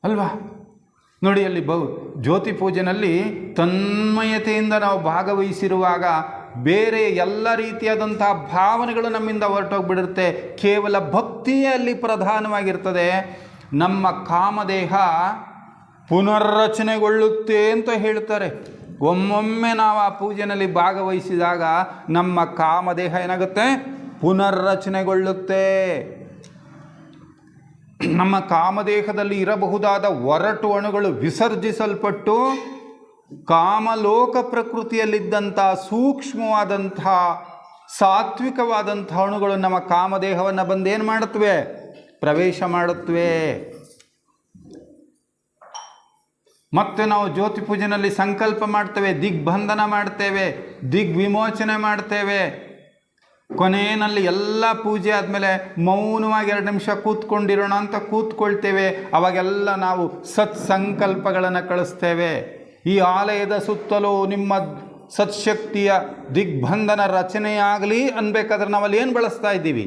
A: ಅಲ್ವಾ? ನೋಡಿ, ಅಲ್ಲಿ ಜ್ಯೋತಿ ಪೂಜೆನಲ್ಲಿ ತನ್ಮಯತೆಯಿಂದ ನಾವು ಭಾಗವಹಿಸಿರುವಾಗ ಬೇರೆ ಎಲ್ಲ ರೀತಿಯಾದಂಥ ಭಾವನೆಗಳು ನಮ್ಮಿಂದ ಹೊರಟೋಗ್ಬಿಡುತ್ತೆ. ಕೇವಲ ಭಕ್ತಿಯೇ ಅಲ್ಲಿ ಪ್ರಧಾನವಾಗಿರ್ತದೆ. ನಮ್ಮ ಕಾಮದೇಹ ಪುನರ್ರಚನೆಗೊಳ್ಳುತ್ತೆ ಅಂತ ಹೇಳ್ತಾರೆ. ಒಮ್ಮೊಮ್ಮೆ ನಾವು ಆ ಪೂಜೆಯಲ್ಲಿ ಭಾಗವಹಿಸಿದಾಗ ನಮ್ಮ ಕಾಮದೇಹ ಏನಾಗುತ್ತೆ? ಪುನರ್ರಚನೆಗೊಳ್ಳುತ್ತೆ. ನಮ್ಮ ಕಾಮದೇಹದಲ್ಲಿ ಇರಬಹುದಾದ ಒರಟು ಅಣುಗಳು ವಿಸರ್ಜಿಸಲ್ಪಟ್ಟು ಕಾಮಲೋಕ ಪ್ರಕೃತಿಯಲ್ಲಿದ್ದಂಥ ಸೂಕ್ಷ್ಮವಾದಂಥ ಸಾತ್ವಿಕವಾದಂಥ ಅಣುಗಳು ನಮ್ಮ ಕಾಮದೇಹವನ್ನು ಬಂದೇನು ಮಾಡುತ್ತವೆ? ಪ್ರವೇಶ ಮಾಡುತ್ತವೆ. ಮತ್ತೆ ನಾವು ಜ್ಯೋತಿ ಪೂಜೆಯಲ್ಲಿ ಸಂಕಲ್ಪ ಮಾಡ್ತೇವೆ, ದಿಗ್ಬಂಧನ ಮಾಡ್ತೇವೆ, ದಿಗ್ವಿಮೋಚನೆ ಮಾಡ್ತೇವೆ. ಕೊನೆಯಲ್ಲಿ ಎಲ್ಲ ಪೂಜೆ ಆದಮೇಲೆ ಮೌನವಾಗಿ 2 ನಿಮಿಷ ಕೂತ್ಕೊಂಡಿರೋಣ ಅಂತ ಕೂತ್ಕೊಳ್ತೇವೆ. ಅವಾಗೆಲ್ಲ ನಾವು ಸತ್ಸಂಕಲ್ಪಗಳನ್ನು ಕಳಿಸ್ತೇವೆ. ಈ ಆಲಯದ ಸುತ್ತಲೂ ನಿಮ್ಮ ಸತ್ಶಕ್ತಿಯ ದಿಗ್ಬಂಧನ ರಚನೆಯಾಗಲಿ ಅನ್ಬೇಕಾದ್ರೆ ನಾವಲ್ಲಿ ಏನು ಬಳಸ್ತಾ ಇದ್ದೀವಿ?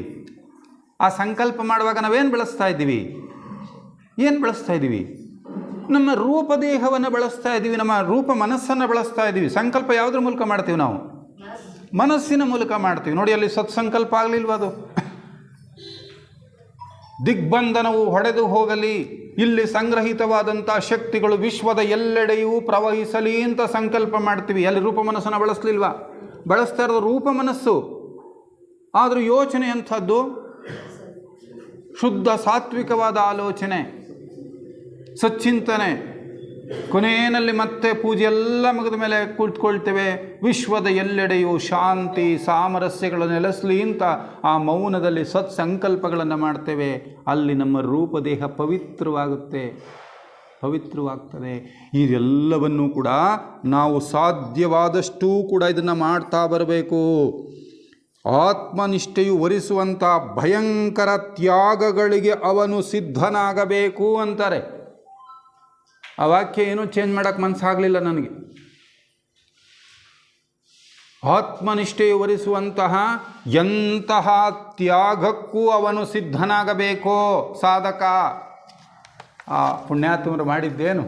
A: ಆ ಸಂಕಲ್ಪ ಮಾಡುವಾಗ ನಾವೇನು ಬಳಸ್ತಾ ಇದ್ದೀವಿ? ನಮ್ಮ ರೂಪದೇಹವನ್ನು ಬಳಸ್ತಾ ಇದ್ದೀವಿ, ನಮ್ಮ ರೂಪ ಮನಸ್ಸನ್ನು ಬಳಸ್ತಾ ಇದ್ದೀವಿ. ಸಂಕಲ್ಪ ಯಾವುದ್ರ ಮೂಲಕ ಮಾಡ್ತೀವಿ? ನಾವು ಮನಸ್ಸಿನ ಮೂಲಕ ಮಾಡ್ತೀವಿ. ನೋಡಿ, ಅಲ್ಲಿ ಸತ್ಸಂಕಲ್ಪ ಆಗಲಿಲ್ವ? ಅದು ದಿಗ್ಬಂಧನವು ಹೊಡೆದು ಹೋಗಲಿ, ಇಲ್ಲಿ ಸಂಗ್ರಹಿತವಾದಂಥ ಶಕ್ತಿಗಳು ವಿಶ್ವದ ಎಲ್ಲೆಡೆಯೂ ಪ್ರವಹಿಸಲಿ ಅಂತ ಸಂಕಲ್ಪ ಮಾಡ್ತೀವಿ. ಅಲ್ಲಿ ರೂಪ ಮನಸ್ಸನ್ನು ಬಳಸಲಿಲ್ವಾ? ಬಳಸ್ತಾ ಇರೋದು ರೂಪ ಮನಸ್ಸು. ಆದರೂ ಯೋಚನೆ ಅಂಥದ್ದು ಶುದ್ಧ ಸಾತ್ವಿಕವಾದ ಆಲೋಚನೆ, ಸಚ್ಚಿಂತನೆ. ಕೊನೆಯಲ್ಲಿ ಮತ್ತೆ ಪೂಜೆ ಎಲ್ಲ ಮುಗಿದ ಮೇಲೆ ಕೂತ್ಕೊಳ್ತೇವೆ. ವಿಶ್ವದ ಎಲ್ಲೆಡೆಯೂ ಶಾಂತಿ ಸಾಮರಸ್ಯಗಳು ನೆಲೆಸಲಿ ಅಂತ ಆ ಮೌನದಲ್ಲಿ ಸತ್ಸಂಕಲ್ಪಗಳನ್ನು ಮಾಡ್ತೇವೆ. ಅಲ್ಲಿ ನಮ್ಮ ರೂಪದೇಹ ಪವಿತ್ರವಾಗ್ತದೆ. ಇದೆಲ್ಲವನ್ನೂ ಕೂಡ ನಾವು ಸಾಧ್ಯವಾದಷ್ಟೂ ಕೂಡ ಇದನ್ನು ಮಾಡ್ತಾ ಬರಬೇಕು. ಆತ್ಮನಿಷ್ಠೆಯು ವರಿಸುವಂಥ ಭಯಂಕರ ತ್ಯಾಗಗಳಿಗೆ ಅವನು ಸಿದ್ಧನಾಗಬೇಕು ಅಂತಾರೆ. ಆ ವಾಕ್ಯ ಏನೂ ಚೇಂಜ್ ಮಾಡೋಕ್ಕೆ ಮನಸ್ಸಾಗಲಿಲ್ಲ ನನಗೆ. ಆತ್ಮನಿಷ್ಠೆಯು ವರಿಸುವಂತಹ ಎಂತಹ ತ್ಯಾಗಕ್ಕೂ ಅವನು ಸಿದ್ಧನಾಗಬೇಕೋ ಸಾಧಕ. ಆ ಪುಣ್ಯಾತ್ಮರು ಮಾಡಿದ್ದೇನು?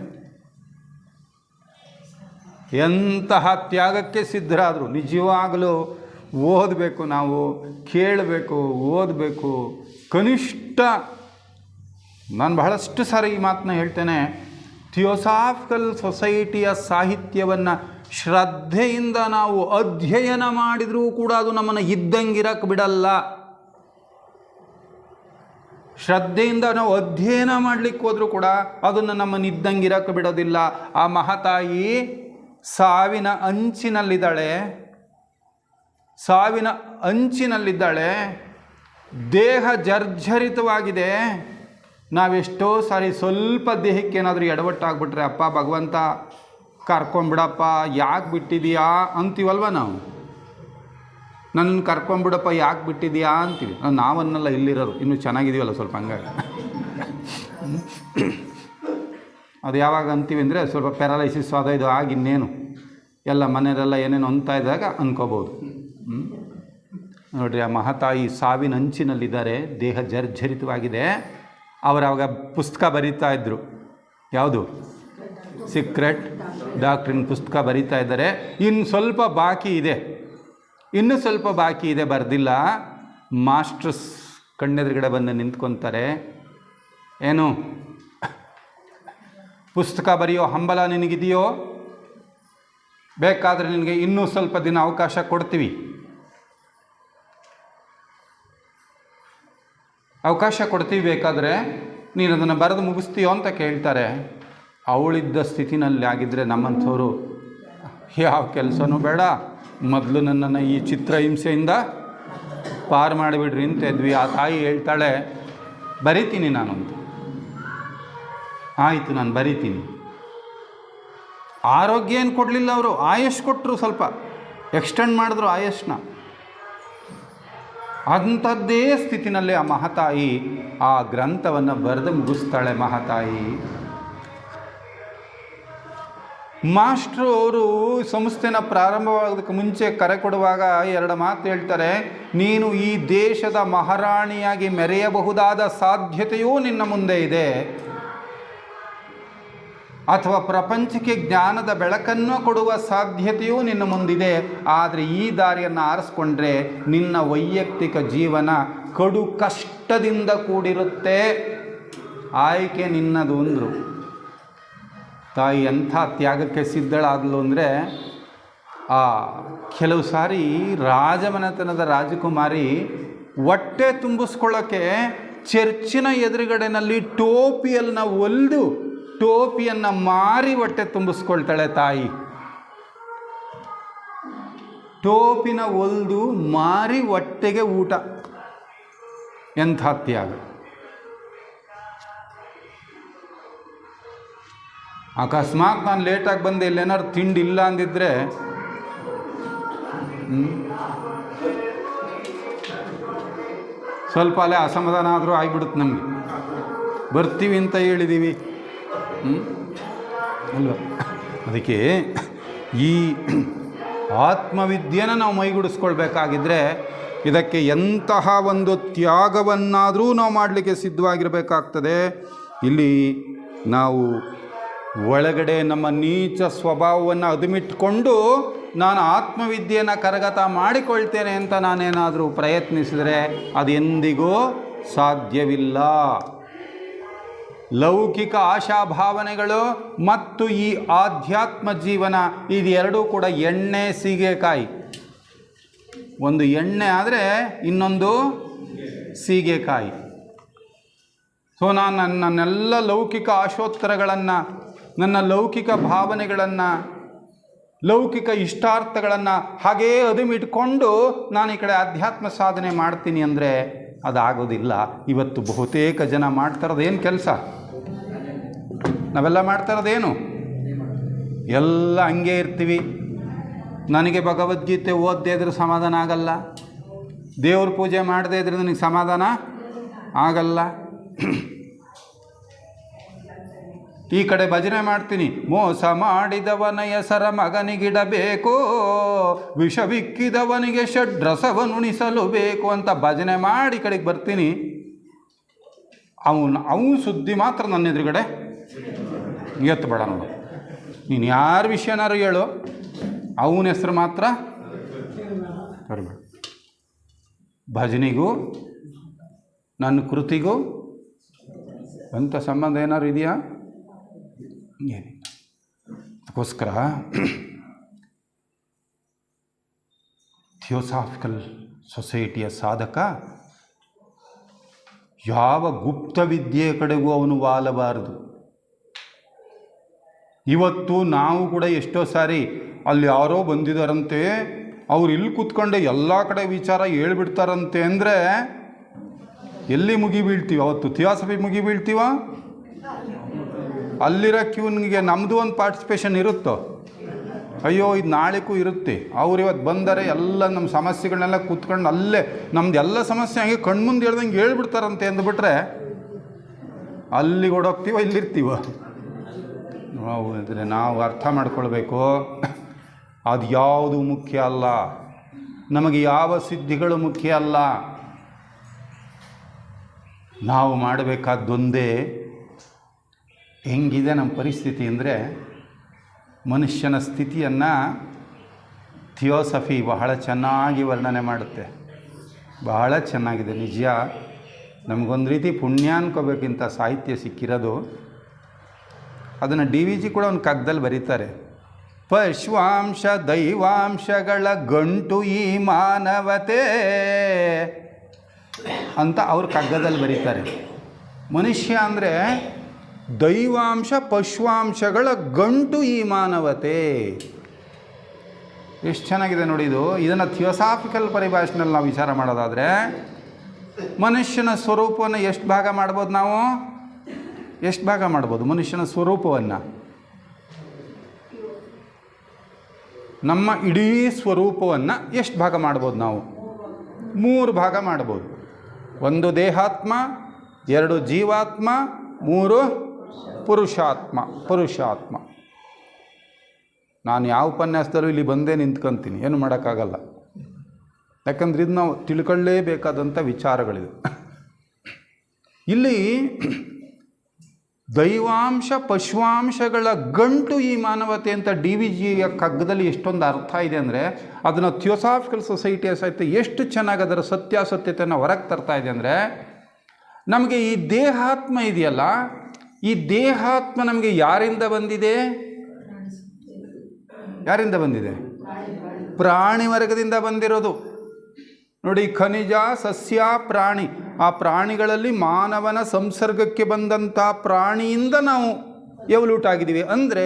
A: ಎಂತಹ ತ್ಯಾಗಕ್ಕೆ ಸಿದ್ಧರಾದರು. ನಿಜವಾಗಲೂ ಓದಬೇಕು, ನಾವು ಕೇಳಬೇಕು, ಓದಬೇಕು. ಕನಿಷ್ಠ ನಾನು ಬಹಳಷ್ಟು ಸಾರಿ ಈ ಮಾತನ್ನ ಹೇಳ್ತೇನೆ. ಥಿಯೋಸಾಫಿಕಲ್ ಸೊಸೈಟಿಯ ಸಾಹಿತ್ಯವನ್ನು ಶ್ರದ್ಧೆಯಿಂದ ನಾವು ಅಧ್ಯಯನ ಮಾಡಿದರೂ ಕೂಡ ಅದು ನಮ್ಮನ್ನು ಇದ್ದಂಗಿರಕ್ಕೆ ಬಿಡಲ್ಲ. ಶ್ರದ್ಧೆಯಿಂದ ನಾವು ಅಧ್ಯಯನ ಮಾಡಲಿಕ್ಕೆ ಹೋದರೂ ಕೂಡ ಅದನ್ನು ನಮ್ಮನ್ನು ಇದ್ದಂಗಿರಕ್ಕೆ ಬಿಡೋದಿಲ್ಲ. ಆ ಮಹಾತಾಯಿ ಸಾವಿನ ಅಂಚಿನಲ್ಲಿದ್ದಾಳೆ. ದೇಹ ಜರ್ಜರಿತವಾಗಿದೆ. ನಾವೆಷ್ಟೋ ಸಾರಿ ಸ್ವಲ್ಪ ದೇಹಕ್ಕೆ ಏನಾದರೂ ಎಡವಟ್ಟಾಗ್ಬಿಟ್ರೆ, ಅಪ್ಪ ಭಗವಂತ ಕರ್ಕೊಂಬಿಡಪ್ಪ, ಯಾಕೆ ಬಿಟ್ಟಿದೀಯಾ ಅಂತೀವಲ್ವ ನಾವು. ನನ್ನ ಕರ್ಕೊಂಬಿಡಪ್ಪ, ಯಾಕೆ ಬಿಟ್ಟಿದೀಯಾ ಅಂತೀವಿ. ನಾವನ್ನೆಲ್ಲ ಇಲ್ಲಿರೋರು ಇನ್ನೂ ಚೆನ್ನಾಗಿದೀವಲ್ಲ ಸ್ವಲ್ಪ, ಹಂಗಾಗಿ ಅದು ಯಾವಾಗ ಅಂತೀವಿ ಅಂದರೆ ಸ್ವಲ್ಪ ಪ್ಯಾರಲೈಸಿಸ್ ಆದ ಇದು ಆಗಿ ಇನ್ನೇನು ಎಲ್ಲ ಮನೆಯರೆಲ್ಲ ಏನೇನು ಅಂತ ಇದ್ದಾಗ ಅನ್ಕೋಬೋದು. ನೋಡಿರಿ, ಆ ಮಹಾತಾಯಿ ಸಾವಿನ ಅಂಚಿನಲ್ಲಿದ್ದಾರೆ, ದೇಹ ಜರ್ಜರಿತವಾಗಿದೆ. ಅವರಾವಾಗ ಪುಸ್ತಕ ಬರೀತಾ ಇದ್ದರು. ಯಾವುದು? ಸೀಕ್ರೆಟ್ ಡಾಕ್ಟ್ರಿನ್ ಪುಸ್ತಕ ಬರೀತಾ ಇದ್ದಾರೆ. ಇನ್ನೂ ಸ್ವಲ್ಪ ಬಾಕಿ ಇದೆ, ಬರೆದಿಲ್ಲ. ಮಾಸ್ಟರ್ಸ್ ಕಣ್ಣೆದುರುಗಡೆ ಬಂದು ನಿಂತ್ಕೊತಾರೆ. ಏನು ಪುಸ್ತಕ ಬರೆಯೋ ಹಂಬಲ ನಿನಗಿದೆಯೋ? ಬೇಕಾದರೆ ನಿನಗೆ ಇನ್ನೂ ಸ್ವಲ್ಪ ದಿನ ಅವಕಾಶ ಕೊಡ್ತೀವಿ. ಬೇಕಾದರೆ ನೀನು ಅದನ್ನು ಬರೆದು ಮುಗಿಸ್ತೀಯೋ ಅಂತ ಕೇಳ್ತಾರೆ. ಅವಳಿದ್ದ ಸ್ಥಿತಿನಲ್ಲಿ ಆಗಿದ್ದರೆ ನಮ್ಮಂಥವ್ರು ಯಾವ ಕೆಲಸನೂ ಬೇಡ, ಮೊದಲು ನನ್ನನ್ನು ಈ ಚಿತ್ರಹಿಂಸೆಯಿಂದ ಪಾರು ಮಾಡಿಬಿಡ್ರಿ ಅಂತ ಇದ್ವಿ. ಆ ತಾಯಿ ಹೇಳ್ತಾಳೆ, ಬರಿತೀನಿ ನಾನು ಅಂತ. ಆಯಿತು, ನಾನು ಬರಿತೀನಿ. ಆರೋಗ್ಯ ಏನು ಕೊಡಲಿಲ್ಲ ಅವರು, ಆಯುಷ್ ಕೊಟ್ಟರು, ಸ್ವಲ್ಪ ಎಕ್ಸ್ಟೆಂಡ್ ಮಾಡಿದ್ರು ಆಯುಷ್ನ. ಅಂಥದ್ದೇ ಸ್ಥಿತಿನಲ್ಲಿ ಆ ಮಹಾತಾಯಿ ಆ ಗ್ರಂಥವನ್ನು ಬರೆದು ಮುಗಿಸ್ತಾಳೆ. ಮಹಾತಾಯಿ ಮಾಸ್ಟ್ರು ಅವರು ಸಂಸ್ಥೆನ ಪ್ರಾರಂಭವಾಗೋದಕ್ಕೆ ಮುಂಚೆ ಕರೆ ಕೊಡುವಾಗ 2 ಮಾತು ಹೇಳ್ತಾರೆ. ನೀನು ಈ ದೇಶದ ಮಹಾರಾಣಿಯಾಗಿ ಮೆರೆಯಬಹುದಾದ ಸಾಧ್ಯತೆಯೂ ನಿನ್ನ ಮುಂದೆ ಇದೆ. ಅಥವಾ ಪ್ರಪಂಚಕ್ಕೆ ಜ್ಞಾನದ ಬೆಳಕನ್ನು ಕೊಡುವ ಸಾಧ್ಯತೆಯೂ ನಿನ್ನ ಮುಂದಿದೆ. ಆದರೆ ಈ ದಾರಿಯನ್ನು ಆರಿಸ್ಕೊಂಡ್ರೆ ನಿನ್ನ ವೈಯಕ್ತಿಕ ಜೀವನ ಕಡು ಕಷ್ಟದಿಂದ ಕೂಡಿರುತ್ತೆ. ಆಯ್ಕೆ ನಿನ್ನದು ಅಂದರು. ತಾಯಿ ಎಂಥ ತ್ಯಾಗಕ್ಕೆ ಸಿದ್ಧಳಾದಳು ಅಂದರೆ, ಕೆಲವು ಸಾರಿ ರಾಜಮನೆತನದ ರಾಜಕುಮಾರಿ ಹೊಟ್ಟೆ ತುಂಬಿಸ್ಕೊಳ್ಳೋಕ್ಕೆ ಚರ್ಚಿನ ಎದುರುಗಡೆನಲ್ಲಿ ಟೋಪಿಯನ್ನು ಹೊಲಿದು ಟೋಪಿಯನ್ನು ಮಾರಿ ಹೊಟ್ಟೆ ತುಂಬಿಸ್ಕೊಳ್ತಾಳೆ ತಾಯಿ. ಟೋಪಿನ ಹೊಲಿದು ಮಾರಿ ಹೊಟ್ಟೆಗೆ ಊಟ. ಎಂಥ ತ್ಯಾಗ! ಅಕಸ್ಮಾತ್ ನಾನು ಲೇಟಾಗಿ ಬಂದೆ, ಇಲ್ಲೇನಾದ್ರು ತಿಂಡಿ ಇಲ್ಲ ಅಂದಿದ್ರೆ ಸ್ವಲ್ಪ ಅಲ್ಲೇ ಅಸಮಾಧಾನ ಆದರೂ ಆಗಿಬಿಡುತ್ತೆ ನಮಗೆ. ಬರ್ತೀವಿ ಅಂತ ಹೇಳಿದ್ದೀವಿ ಅಲ್ವ? ಅದಕ್ಕೆ ಈ ಆತ್ಮವಿದ್ಯೆನ ನಾವು ಮೈಗೂಡಿಸ್ಕೊಳ್ಬೇಕಾಗಿದ್ದರೆ ಇದಕ್ಕೆ ಎಂತಹ ಒಂದು ತ್ಯಾಗವನ್ನಾದರೂ ನಾವು ಮಾಡಲಿಕ್ಕೆ ಸಿದ್ಧವಾಗಿರಬೇಕಾಗ್ತದೆ. ಇಲ್ಲಿ ನಾವು ಒಳಗಡೆ ನಮ್ಮ ನೀಚ ಸ್ವಭಾವವನ್ನು ಅದುಮಿಟ್ಕೊಂಡು ನಾನು ಆತ್ಮವಿದ್ಯೆಯನ್ನು ಕರಗತ ಮಾಡಿಕೊಳ್ತೇನೆ ಅಂತ ನಾನೇನಾದರೂ ಪ್ರಯತ್ನಿಸಿದರೆ ಅದು ಎಂದಿಗೂ ಸಾಧ್ಯವಿಲ್ಲ. ಲೌಕಿಕ ಆಶಾಭಾವನೆಗಳು ಮತ್ತು ಈ ಆಧ್ಯಾತ್ಮ ಜೀವನ ಇದೆರಡೂ ಕೂಡ ಎಣ್ಣೆ ಸೀಗೆಕಾಯಿ. ಒಂದು ಎಣ್ಣೆ ಆದರೆ ಇನ್ನೊಂದು ಸೀಗೆಕಾಯಿ. ಸೊ ನಾನು ನನ್ನೆಲ್ಲ ಲೌಕಿಕ ಆಶೋತ್ತರಗಳನ್ನು, ನನ್ನ ಲೌಕಿಕ ಭಾವನೆಗಳನ್ನು, ಲೌಕಿಕ ಇಷ್ಟಾರ್ಥಗಳನ್ನು ಹಾಗೇ ಅದುಮಿಟ್ಕೊಂಡು ನಾನು ಈ ಕಡೆ ಅಧ್ಯಾತ್ಮ ಸಾಧನೆ ಮಾಡ್ತೀನಿ ಅಂದರೆ ಅದಾಗೋದಿಲ್ಲ. ಇವತ್ತು ಬಹುತೇಕ ಜನ ಮಾಡ್ತಾರದೇನು ಕೆಲಸ? ನಾವೆಲ್ಲ ಮಾಡ್ತಾರದೇನು? ಎಲ್ಲ ಹಂಗೆ ಇರ್ತೀವಿ. ನನಗೆ ಭಗವದ್ಗೀತೆ ಓದದೇ ಇದ್ರೆ ಸಮಾಧಾನ ಆಗಲ್ಲ, ದೇವ್ರ ಪೂಜೆ ಮಾಡದೇ ಇದ್ರೆ ನನಗೆ ಸಮಾಧಾನ ಆಗಲ್ಲ. ಈ ಕಡೆ ಭಜನೆ ಮಾಡ್ತೀನಿ, ಮೋಸ ಮಾಡಿದವನ ಹೆಸರ ಮಗನಿಗಿಡಬೇಕು, ವಿಷವಿಕ್ಕಿದವನಿಗೆ ಷಡ್ರಸವನುಣಿಸಲು ಬೇಕು ಅಂತ ಭಜನೆ ಮಾಡಿ ಈ ಕಡೆಗೆ ಬರ್ತೀನಿ. ಅವನು ಸುದ್ದಿ ಮಾತ್ರ ನನ್ನ ಎದುರುಗಡೆ ಎತ್ತಬೇಡ ನೋಡು. ನೀನು ಯಾರ ವಿಷಯನಾರು ಹೇಳು, ಅವನ ಹೆಸರು ಮಾತ್ರ ಬರಬೇಡ. ಭಜನೆಗೂ ನನ್ನ ಕೃತಿಗೂ ಅಂಥ ಸಂಬಂಧ ಏನಾದ್ರು ಇದೆಯಾ? ಏನಿಲ್ಲ. ಅದಕ್ಕೋಸ್ಕರ ಥಿಯೋಸಾಫಿಕಲ್ ಸೊಸೈಟಿಯ ಸಾಧಕ ಯಾವ ಗುಪ್ತ ವಿದ್ಯೆಯ ಕಡೆಗೂ ಅವನು ವಾಲಬಾರದು. ಇವತ್ತು ನಾವು ಕೂಡ ಎಷ್ಟೋ ಸಾರಿ ಅಲ್ಲಿ ಯಾರೋ ಬಂದಿದ್ದಾರಂತೆ, ಅವ್ರು ಇಲ್ಲಿ ಕೂತ್ಕೊಂಡೆ ಎಲ್ಲ ಕಡೆ ವಿಚಾರ ಹೇಳ್ಬಿಡ್ತಾರಂತೆ ಅಂದರೆ ಎಲ್ಲಿ ಮುಗಿ ಬೀಳ್ತೀವಿ? ಅವತ್ತು ಥಿಯಾಸಫಿ ಮುಗಿ ಬೀಳ್ತೀವ? ಅಲ್ಲಿರೋ ಕ್ಯೂನ್ಗೆ ನಮ್ಮದು ಒಂದು ಪಾರ್ಟಿಸಿಪೇಷನ್ ಇರುತ್ತೋ? ಅಯ್ಯೋ ಇದು ನಾಳೆಗೂ ಇರುತ್ತೆ. ಅವ್ರು ಇವತ್ತು ಬಂದರೆ ಎಲ್ಲ ನಮ್ಮ ಸಮಸ್ಯೆಗಳನ್ನೆಲ್ಲ ಕೂತ್ಕೊಂಡು ಅಲ್ಲೇ ನಮ್ದು ಎಲ್ಲ ಸಮಸ್ಯೆ ಹಂಗೆ ಕಣ್ಮುಂದೆ ಹೇಳ್ದಂಗೆ ಹೇಳ್ಬಿಡ್ತಾರಂತೆ ಅಂದ್ಬಿಟ್ರೆ ಅಲ್ಲಿಗೆ ಓಡೋಗ್ತೀವ, ಇಲ್ಲಿರ್ತೀವ? ನಾವು ಅರ್ಥ ಮಾಡ್ಕೊಳ್ಬೇಕು, ಅದು ಯಾವುದು ಮುಖ್ಯ ಅಲ್ಲ. ನಮಗೆ ಯಾವ ಸಿದ್ಧಿಗಳು ಮುಖ್ಯ ಅಲ್ಲ. ನಾವು ಮಾಡಬೇಕಾದ್ದೊಂದೇ. ಹೆಂಗಿದೆ ನಮ್ಮ ಪರಿಸ್ಥಿತಿ ಅಂದರೆ, ಮನುಷ್ಯನ ಸ್ಥಿತಿಯನ್ನು ಥಿಯೋಸಫಿ ಬಹಳ ಚೆನ್ನಾಗಿ ವರ್ಣನೆ ಮಾಡುತ್ತೆ. ಬಹಳ ಚೆನ್ನಾಗಿದೆ ನಿಜ. ನಮಗೊಂದು ರೀತಿ ಪುಣ್ಯ ಅನ್ಕೋಬೇಕಿಂತ ಸಾಹಿತ್ಯ ಸಿಕ್ಕಿರೋದು. ಅದನ್ನು DVG ಕೂಡ ಒಂದು ಕಗ್ಗದಲ್ಲಿ ಬರೀತಾರೆ. ಪಶ್ವಾಂಶ ದೈವಾಂಶಗಳ ಗಂಟು ಈ ಮಾನವತೆ ಅಂತ ಅವ್ರ ಕಗ್ಗದಲ್ಲಿ ಬರೀತಾರೆ. ಮನುಷ್ಯ ಅಂದರೆ ದೈವಾಂಶ ಪಶ್ವಾಂಶಗಳ ಗಂಟು ಈ ಮಾನವತೆ. ಎಷ್ಟು ಚೆನ್ನಾಗಿದೆ ನೋಡಿ ಇದು. ಇದನ್ನು ಥಿಯೋಸಾಫಿಕಲ್ ಪರಿಭಾಷೆನಲ್ಲಿ ನಾವು ವಿಚಾರ ಮಾಡೋದಾದರೆ ಮನುಷ್ಯನ ಸ್ವರೂಪವನ್ನು ಎಷ್ಟು ಭಾಗ ಮಾಡ್ಬೋದು? ನಾವು ಎಷ್ಟು ಭಾಗ ಮಾಡ್ಬೋದು ಮನುಷ್ಯನ ಸ್ವರೂಪವನ್ನು? ನಮ್ಮ ಇಡೀ ಸ್ವರೂಪವನ್ನು ಎಷ್ಟು ಭಾಗ ಮಾಡ್ಬೋದು? ನಾವು 3 ಭಾಗ ಮಾಡ್ಬೋದು. 1 ದೇಹಾತ್ಮ, 2 ಜೀವಾತ್ಮ, 3 ಪುರುಷಾತ್ಮ. ನಾನು ಯಾವ ಉಪನ್ಯಾಸದಲ್ಲೂ ಇಲ್ಲಿ ಬಂದೇ ನಿಂತ್ಕೊಂತೀನಿ, ಏನು ಮಾಡೋಕ್ಕಾಗಲ್ಲ. ಯಾಕಂದ್ರೆ ಇದು ನಾವು ತಿಳ್ಕೊಳ್ಳೇಬೇಕಾದಂಥ ವಿಚಾರಗಳಿವೆ. ಇಲ್ಲಿ ದೈವಾಂಶ ಪಶುವಾಂಶಗಳ ಗಂಟು ಈ ಮಾನವತೆ ಅಂತ DVGಯ ಕಗ್ಗದಲ್ಲಿ ಎಷ್ಟೊಂದು ಅರ್ಥ ಇದೆ ಅಂದರೆ ಅದನ್ನು ಥಿಯೋಸಾಫಿಕಲ್ ಸೊಸೈಟಿ ಸಹಿತ ಎಷ್ಟು ಚೆನ್ನಾಗಿ ಅದರ ಸತ್ಯಾಸತ್ಯತೆಯನ್ನು ಹೊರಗೆ ತರ್ತಾ ಇದೆ ಅಂದರೆ, ನಮಗೆ ಈ ದೇಹಾತ್ಮ ಇದೆಯಲ್ಲ, ಈ ದೇಹಾತ್ಮ ನಮಗೆ ಯಾರಿಂದ ಬಂದಿದೆ? ಯಾರಿಂದ ಬಂದಿದೆ? ಪ್ರಾಣಿ ವರ್ಗದಿಂದ ಬಂದಿರೋದು. ನೋಡಿ, ಖನಿಜ, ಸಸ್ಯ, ಪ್ರಾಣಿ, ಆ ಪ್ರಾಣಿಗಳಲ್ಲಿ ಮಾನವನ ಸಂಸರ್ಗಕ್ಕೆ ಬಂದಂಥ ಪ್ರಾಣಿಯಿಂದ ನಾವು ಎವಲ್ಯೂಟ್ ಆಗಿದ್ದೀವಿ. ಅಂದರೆ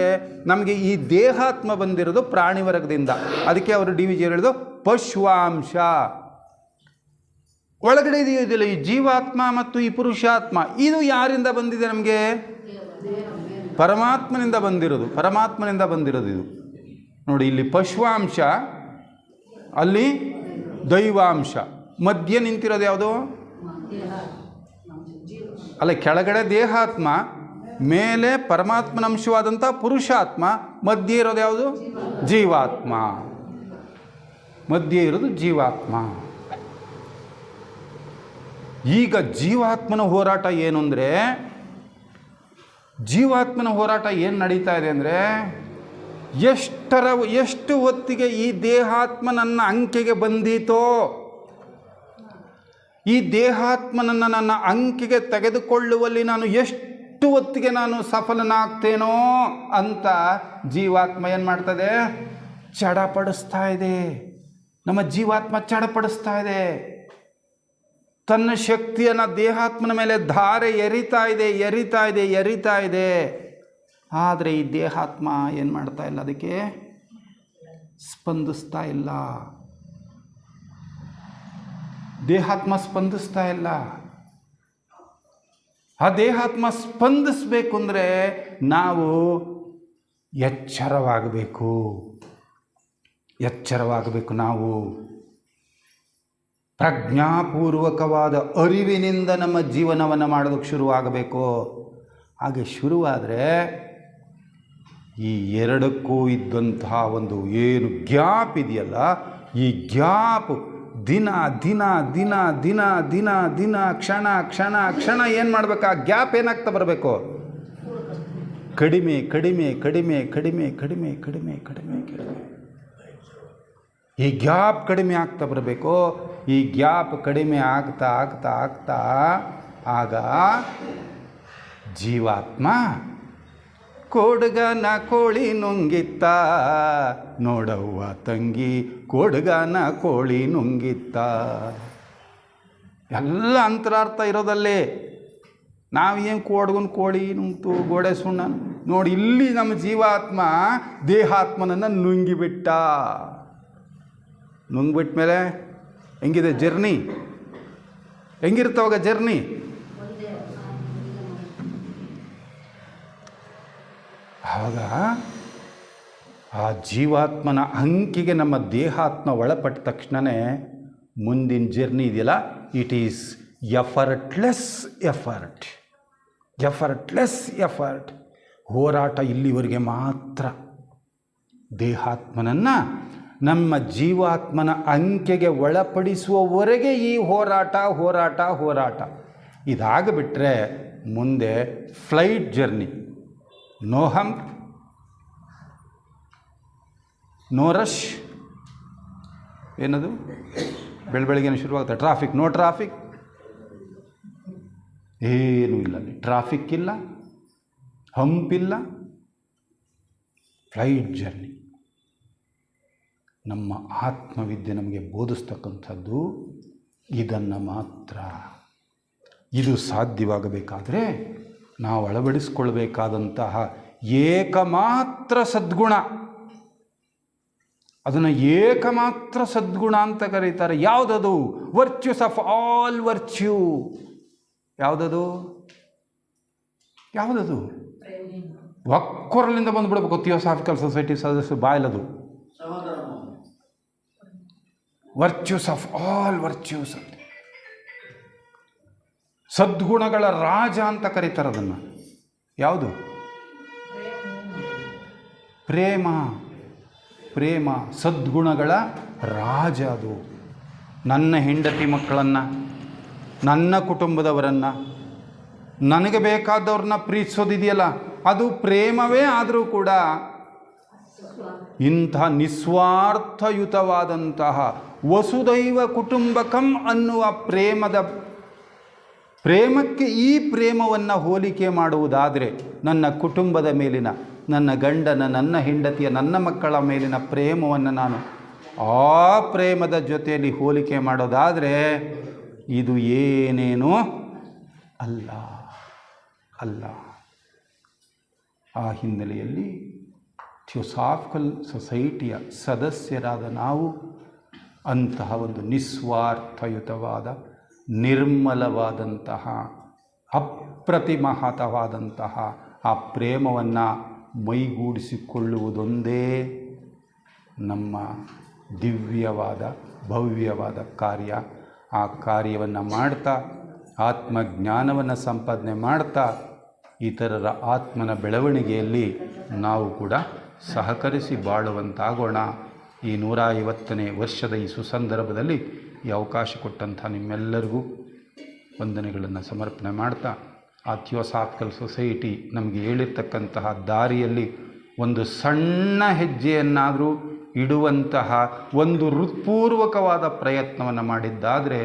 A: ನಮಗೆ ಈ ದೇಹಾತ್ಮ ಬಂದಿರೋದು ಪ್ರಾಣಿ ವರ್ಗದಿಂದ. ಅದಕ್ಕೆ ಅವರು DVG ಹೇಳಿದ್ರು ಪಶುವಾಂಶ. ಒಳಗಡೆ ಇದೆಯಲ್ಲ ಈ ಜೀವಾತ್ಮ ಮತ್ತು ಈ ಪುರುಷಾತ್ಮ, ಇದು ಯಾರಿಂದ ಬಂದಿದೆ? ನಮಗೆ ಪರಮಾತ್ಮನಿಂದ ಬಂದಿರೋದು. ಪರಮಾತ್ಮನಿಂದ ಬಂದಿರೋದು ಇದು. ನೋಡಿ, ಇಲ್ಲಿ ಪಶುವಾಂಶ, ಅಲ್ಲಿ ದೈವಾಂಶ, ಮಧ್ಯೆ ನಿಂತಿರೋದು ಯಾವುದು? ಅಲ್ಲ, ಕೆಳಗಡೆ ದೇಹಾತ್ಮ, ಮೇಲೆ ಪರಮಾತ್ಮನ ಅಂಶವಾದಂಥ ಪುರುಷಾತ್ಮ, ಮಧ್ಯೆ ಇರೋದು ಯಾವುದು? ಜೀವಾತ್ಮ. ಮಧ್ಯೆ ಇರೋದು ಜೀವಾತ್ಮ. ಈಗ ಜೀವಾತ್ಮನ ಹೋರಾಟ ಏನು ಅಂದರೆ, ಜೀವಾತ್ಮನ ಹೋರಾಟ ಏನು ನಡೀತಾ ಇದೆ ಅಂದರೆ, ಎಷ್ಟು ಹೊತ್ತಿಗೆ ಈ ದೇಹಾತ್ಮ ನನ್ನ ಅಂಕೆಗೆ ಬಂದೀತೋ, ಈ ದೇಹಾತ್ಮನನ್ನು ನನ್ನ ಅಂಕೆಗೆ ತೆಗೆದುಕೊಳ್ಳುವಲ್ಲಿ ನಾನು ಎಷ್ಟು ಹೊತ್ತಿಗೆ ನಾನು ಸಫಲನಾಗ್ತೇನೋ ಅಂತ ಜೀವಾತ್ಮ ಏನು ಮಾಡ್ತದೆ? ಚಡಪಡಿಸ್ತಾ ಇದೆ. ನಮ್ಮ ಜೀವಾತ್ಮ ಚಡಪಡಿಸ್ತಾ ಇದೆ. ತನ್ನ ಶಕ್ತಿಯನ್ನು ದೇಹಾತ್ಮನ ಮೇಲೆ ಧಾರೆ ಎರಿತಾ ಇದೆ. ಆದರೆ ಈ ದೇಹಾತ್ಮ ಏನು ಮಾಡ್ತಾ ಇಲ್ಲ? ಅದಕ್ಕೆ ಸ್ಪಂದಿಸ್ತಾ ಇಲ್ಲ. ದೇಹಾತ್ಮ ಸ್ಪಂದಿಸ್ತಾ ಇಲ್ಲ. ಆ ದೇಹಾತ್ಮ ಸ್ಪಂದಿಸಬೇಕು ಅಂದರೆ ನಾವು ಎಚ್ಚರವಾಗಬೇಕು. ನಾವು ಪ್ರಜ್ಞಾಪೂರ್ವಕವಾದ ಅರಿವಿನಿಂದ ನಮ್ಮ ಜೀವನವನ್ನು ಮಾಡೋದಕ್ಕೆ ಶುರುವಾಗಬೇಕು. ಹಾಗೆ ಶುರುವಾದರೆ ಈ ಎರಡಕ್ಕೂ ಇದ್ದಂತಹ ಒಂದು ಏನು ಗ್ಯಾಪ್ ಇದೆಯಲ್ಲ, ಈ ಗ್ಯಾಪ್ ದಿನ ದಿನ ದಿನ ದಿನ ದಿನ ದಿನ ಕ್ಷಣ ಕ್ಷಣ ಕ್ಷಣ ಏನು ಮಾಡಬೇಕು? ಆ ಗ್ಯಾಪ್ ಏನಾಗ್ತಾ ಬರಬೇಕು? ಕಡಿಮೆ ಕಡಿಮೆ ಕಡಿಮೆ ಕಡಿಮೆ ಕಡಿಮೆ ಕಡಿಮೆ ಕಡಿಮೆ ಕಡಿಮೆ ಈ ಗ್ಯಾಪ್ ಕಡಿಮೆ ಆಗ್ತಾ ಬರಬೇಕು. ಈ ಗ್ಯಾಪ್ ಕಡಿಮೆ ಆಗ್ತಾ ಆಗ್ತಾ ಆಗ್ತಾ ಆಗ ಜೀವಾತ್ಮ ಕೋಡ್ಗನ ಕೋಳಿ ನುಂಗಿತ್ತ, ನೋಡವ್ವ ತಂಗಿ ಕೋಡ್ಗನ ಕೋಳಿ ನುಂಗಿತ್ತ. ಎಲ್ಲ ಅಂತರಾರ್ಥ ಇರೋದಲ್ಲೇ. ನಾವೇನು ಕೋಡ್ಗನ ಕೋಳಿ ನುಂಗ್ತು, ಗೋಡೆ ಸುಣ್ಣ ನೋಡಿ. ಇಲ್ಲಿ ನಮ್ಮ ಜೀವಾತ್ಮ ದೇಹಾತ್ಮನನ್ನು ನುಂಗಿಬಿಟ್ಟ. ನುಂಗ್ಬಿಟ್ಟ ಮೇಲೆ ಹೆಂಗಿದೆ ಜರ್ನಿ? ಹೆಂಗಿರ್ತಾವಾಗ ಜರ್ನಿ? ಆವಾಗ ಆ ಜೀವಾತ್ಮನ ಅಂಕಿಗೆ ನಮ್ಮ ದೇಹಾತ್ಮ ಒಳಪಟ್ಟ ತಕ್ಷಣವೇ ಮುಂದಿನ ಜರ್ನಿ ಇದೆಯಲ್ಲ, ಇಟ್ ಈಸ್ ಎಫರ್ಟ್ಲೆಸ್ ಎಫರ್ಟ್. ಹೋರಾಟ ಇಲ್ಲಿವರೆಗೆ ಮಾತ್ರ. ದೇಹಾತ್ಮನನ್ನು ನಮ್ಮ ಜೀವಾತ್ಮನ ಅಂಕೆಗೆ ಒಳಪಡಿಸುವವರೆಗೆ ಈ ಹೋರಾಟ. ಇದಾಗಿಬಿಟ್ರೆ ಮುಂದೆ flight journey. No hump, no rush. ಏನದು? ಬೆಳಬೆಳಗ್ಗೆನೇ ಶುರುವಾಗುತ್ತೆ ಟ್ರಾಫಿಕ್. ನೋ ಟ್ರಾಫಿಕ್, ಏನೂ ಇಲ್ಲ. ಅಲ್ಲಿ ಟ್ರಾಫಿಕ್ ಇಲ್ಲ, ಹಂಪ್ ಇಲ್ಲ, ಫ್ಲೈಟ್ ಜರ್ನಿ. ನಮ್ಮ ಆತ್ಮವಿದ್ಯೆ ನಮಗೆ ಬೋಧಿಸ್ತಕ್ಕಂಥದ್ದು ಇದನ್ನು ಮಾತ್ರ. ಇದು ಸಾಧ್ಯವಾಗಬೇಕಾದ್ರೆ ನಾವು ಅಳವಡಿಸಿಕೊಳ್ಬೇಕಾದಂತಹ ಏಕಮಾತ್ರ ಸದ್ಗುಣ, ಅದನ್ನು ಏಕಮಾತ್ರ ಸದ್ಗುಣ ಅಂತ ಕರೀತಾರೆ. ಯಾವುದದು? Virtues of all virtue. ಯಾವುದದು? ಒಕ್ಕೊರಲಿಂದ ಬಂದುಬಿಡ್ಬೇಕು. ಥಿಯೋಸಾಫಿಕಲ್ ಸೊಸೈಟಿ ಸದಸ್ಯರು ಬಾಯಲದು. ವರ್ಚ್ಯೂಸ್ ಆಫ್ ಆಲ್ ವರ್ಚ್ಯೂಸ್ ಅಂತ, ಸದ್ಗುಣಗಳ ರಾಜ ಅಂತ ಕರೀತಾರೆ ಅದನ್ನು. ಯಾವುದು? ಪ್ರೇಮ ಸದ್ಗುಣಗಳ ರಾಜ. ಅದು ನನ್ನ ಹೆಂಡತಿ ಮಕ್ಕಳನ್ನು, ನನ್ನ ಕುಟುಂಬದವರನ್ನು, ನನಗೆ ಬೇಕಾದವ್ರನ್ನ ಪ್ರೀತಿಸೋದಿದೆಯಲ್ಲ ಅದು ಪ್ರೇಮವೇ ಆದರೂ ಕೂಡ ಇಂಥ ನಿಸ್ವಾರ್ಥಯುತವಾದಂತಹ ವಸುದೈವ ಕುಟುಂಬಕಂ ಅನ್ನುವ ಪ್ರೇಮಕ್ಕೆ ಈ ಪ್ರೇಮವನ್ನು ಹೋಲಿಕೆ ಮಾಡುವುದಾದರೆ ನನ್ನ ಕುಟುಂಬದ ಮೇಲಿನ, ನನ್ನ ಗಂಡನ, ನನ್ನ ಹೆಂಡತಿಯ, ನನ್ನ ಮಕ್ಕಳ ಮೇಲಿನ ಪ್ರೇಮವನ್ನು ನಾನು ಆ ಪ್ರೇಮದ ಜೊತೆಯಲ್ಲಿ ಹೋಲಿಕೆ ಮಾಡೋದಾದರೆ ಇದು ಏನೇನೋ ಅಲ್ಲ ಅಲ್ಲ. ಆ ಹಿನ್ನೆಲೆಯಲ್ಲಿ ಥಿಯೋಸಾಫಿಕಲ್ ಸೊಸೈಟಿಯ ಸದಸ್ಯರಾದ ನಾವು ಅಂತಹ ಒಂದು ನಿಸ್ವಾರ್ಥಯುತವಾದ, ನಿರ್ಮಲವಾದಂತಹ, ಅಪ್ರತಿಮಹತವಾದಂತಹ ಆ ಪ್ರೇಮವನ್ನು ಮೈಗೂಡಿಸಿಕೊಳ್ಳುವುದೊಂದೇ ನಮ್ಮ ದಿವ್ಯವಾದ, ಭವ್ಯವಾದ ಕಾರ್ಯ. ಆ ಕಾರ್ಯವನ್ನು ಮಾಡ್ತಾ, ಆತ್ಮಜ್ಞಾನವನ್ನು ಸಂಪಾದನೆ ಮಾಡ್ತಾ, ಇತರರ ಆತ್ಮನ ಬೆಳವಣಿಗೆಯಲ್ಲಿ ನಾವು ಕೂಡ ಸಹಕರಿಸಿ ಬಾಳುವಂತಾಗೋಣ. ಈ 150ನೇ ವರ್ಷದ ಈ ಸುಸಂದರ್ಭದಲ್ಲಿ ಈ ಅವಕಾಶ ಕೊಟ್ಟಂಥ ನಿಮ್ಮೆಲ್ಲರಿಗೂ ವಂದನೆಗಳನ್ನು ಸಮರ್ಪಣೆ ಮಾಡ್ತಾ, ಆ ಥಿಯೋಸಾಫಿಕಲ್ ಸೊಸೈಟಿ ನಮಗೆ ಹೇಳಿರ್ತಕ್ಕಂತಹ ದಾರಿಯಲ್ಲಿ ಒಂದು ಸಣ್ಣ ಹೆಜ್ಜೆಯನ್ನಾದರೂ ಇಡುವಂತಹ ಒಂದು ಹೃತ್ಪೂರ್ವಕವಾದ ಪ್ರಯತ್ನವನ್ನು ಮಾಡಿದ್ದಾದರೆ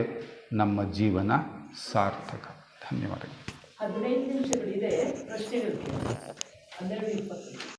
A: ನಮ್ಮ ಜೀವನ ಸಾರ್ಥಕ. ಧನ್ಯವಾದಗಳು.
B: 15 ನಿಮಿಷಗಳಿದೆ ಪ್ರಶ್ನೆಗಳಿಗೆ. 12:20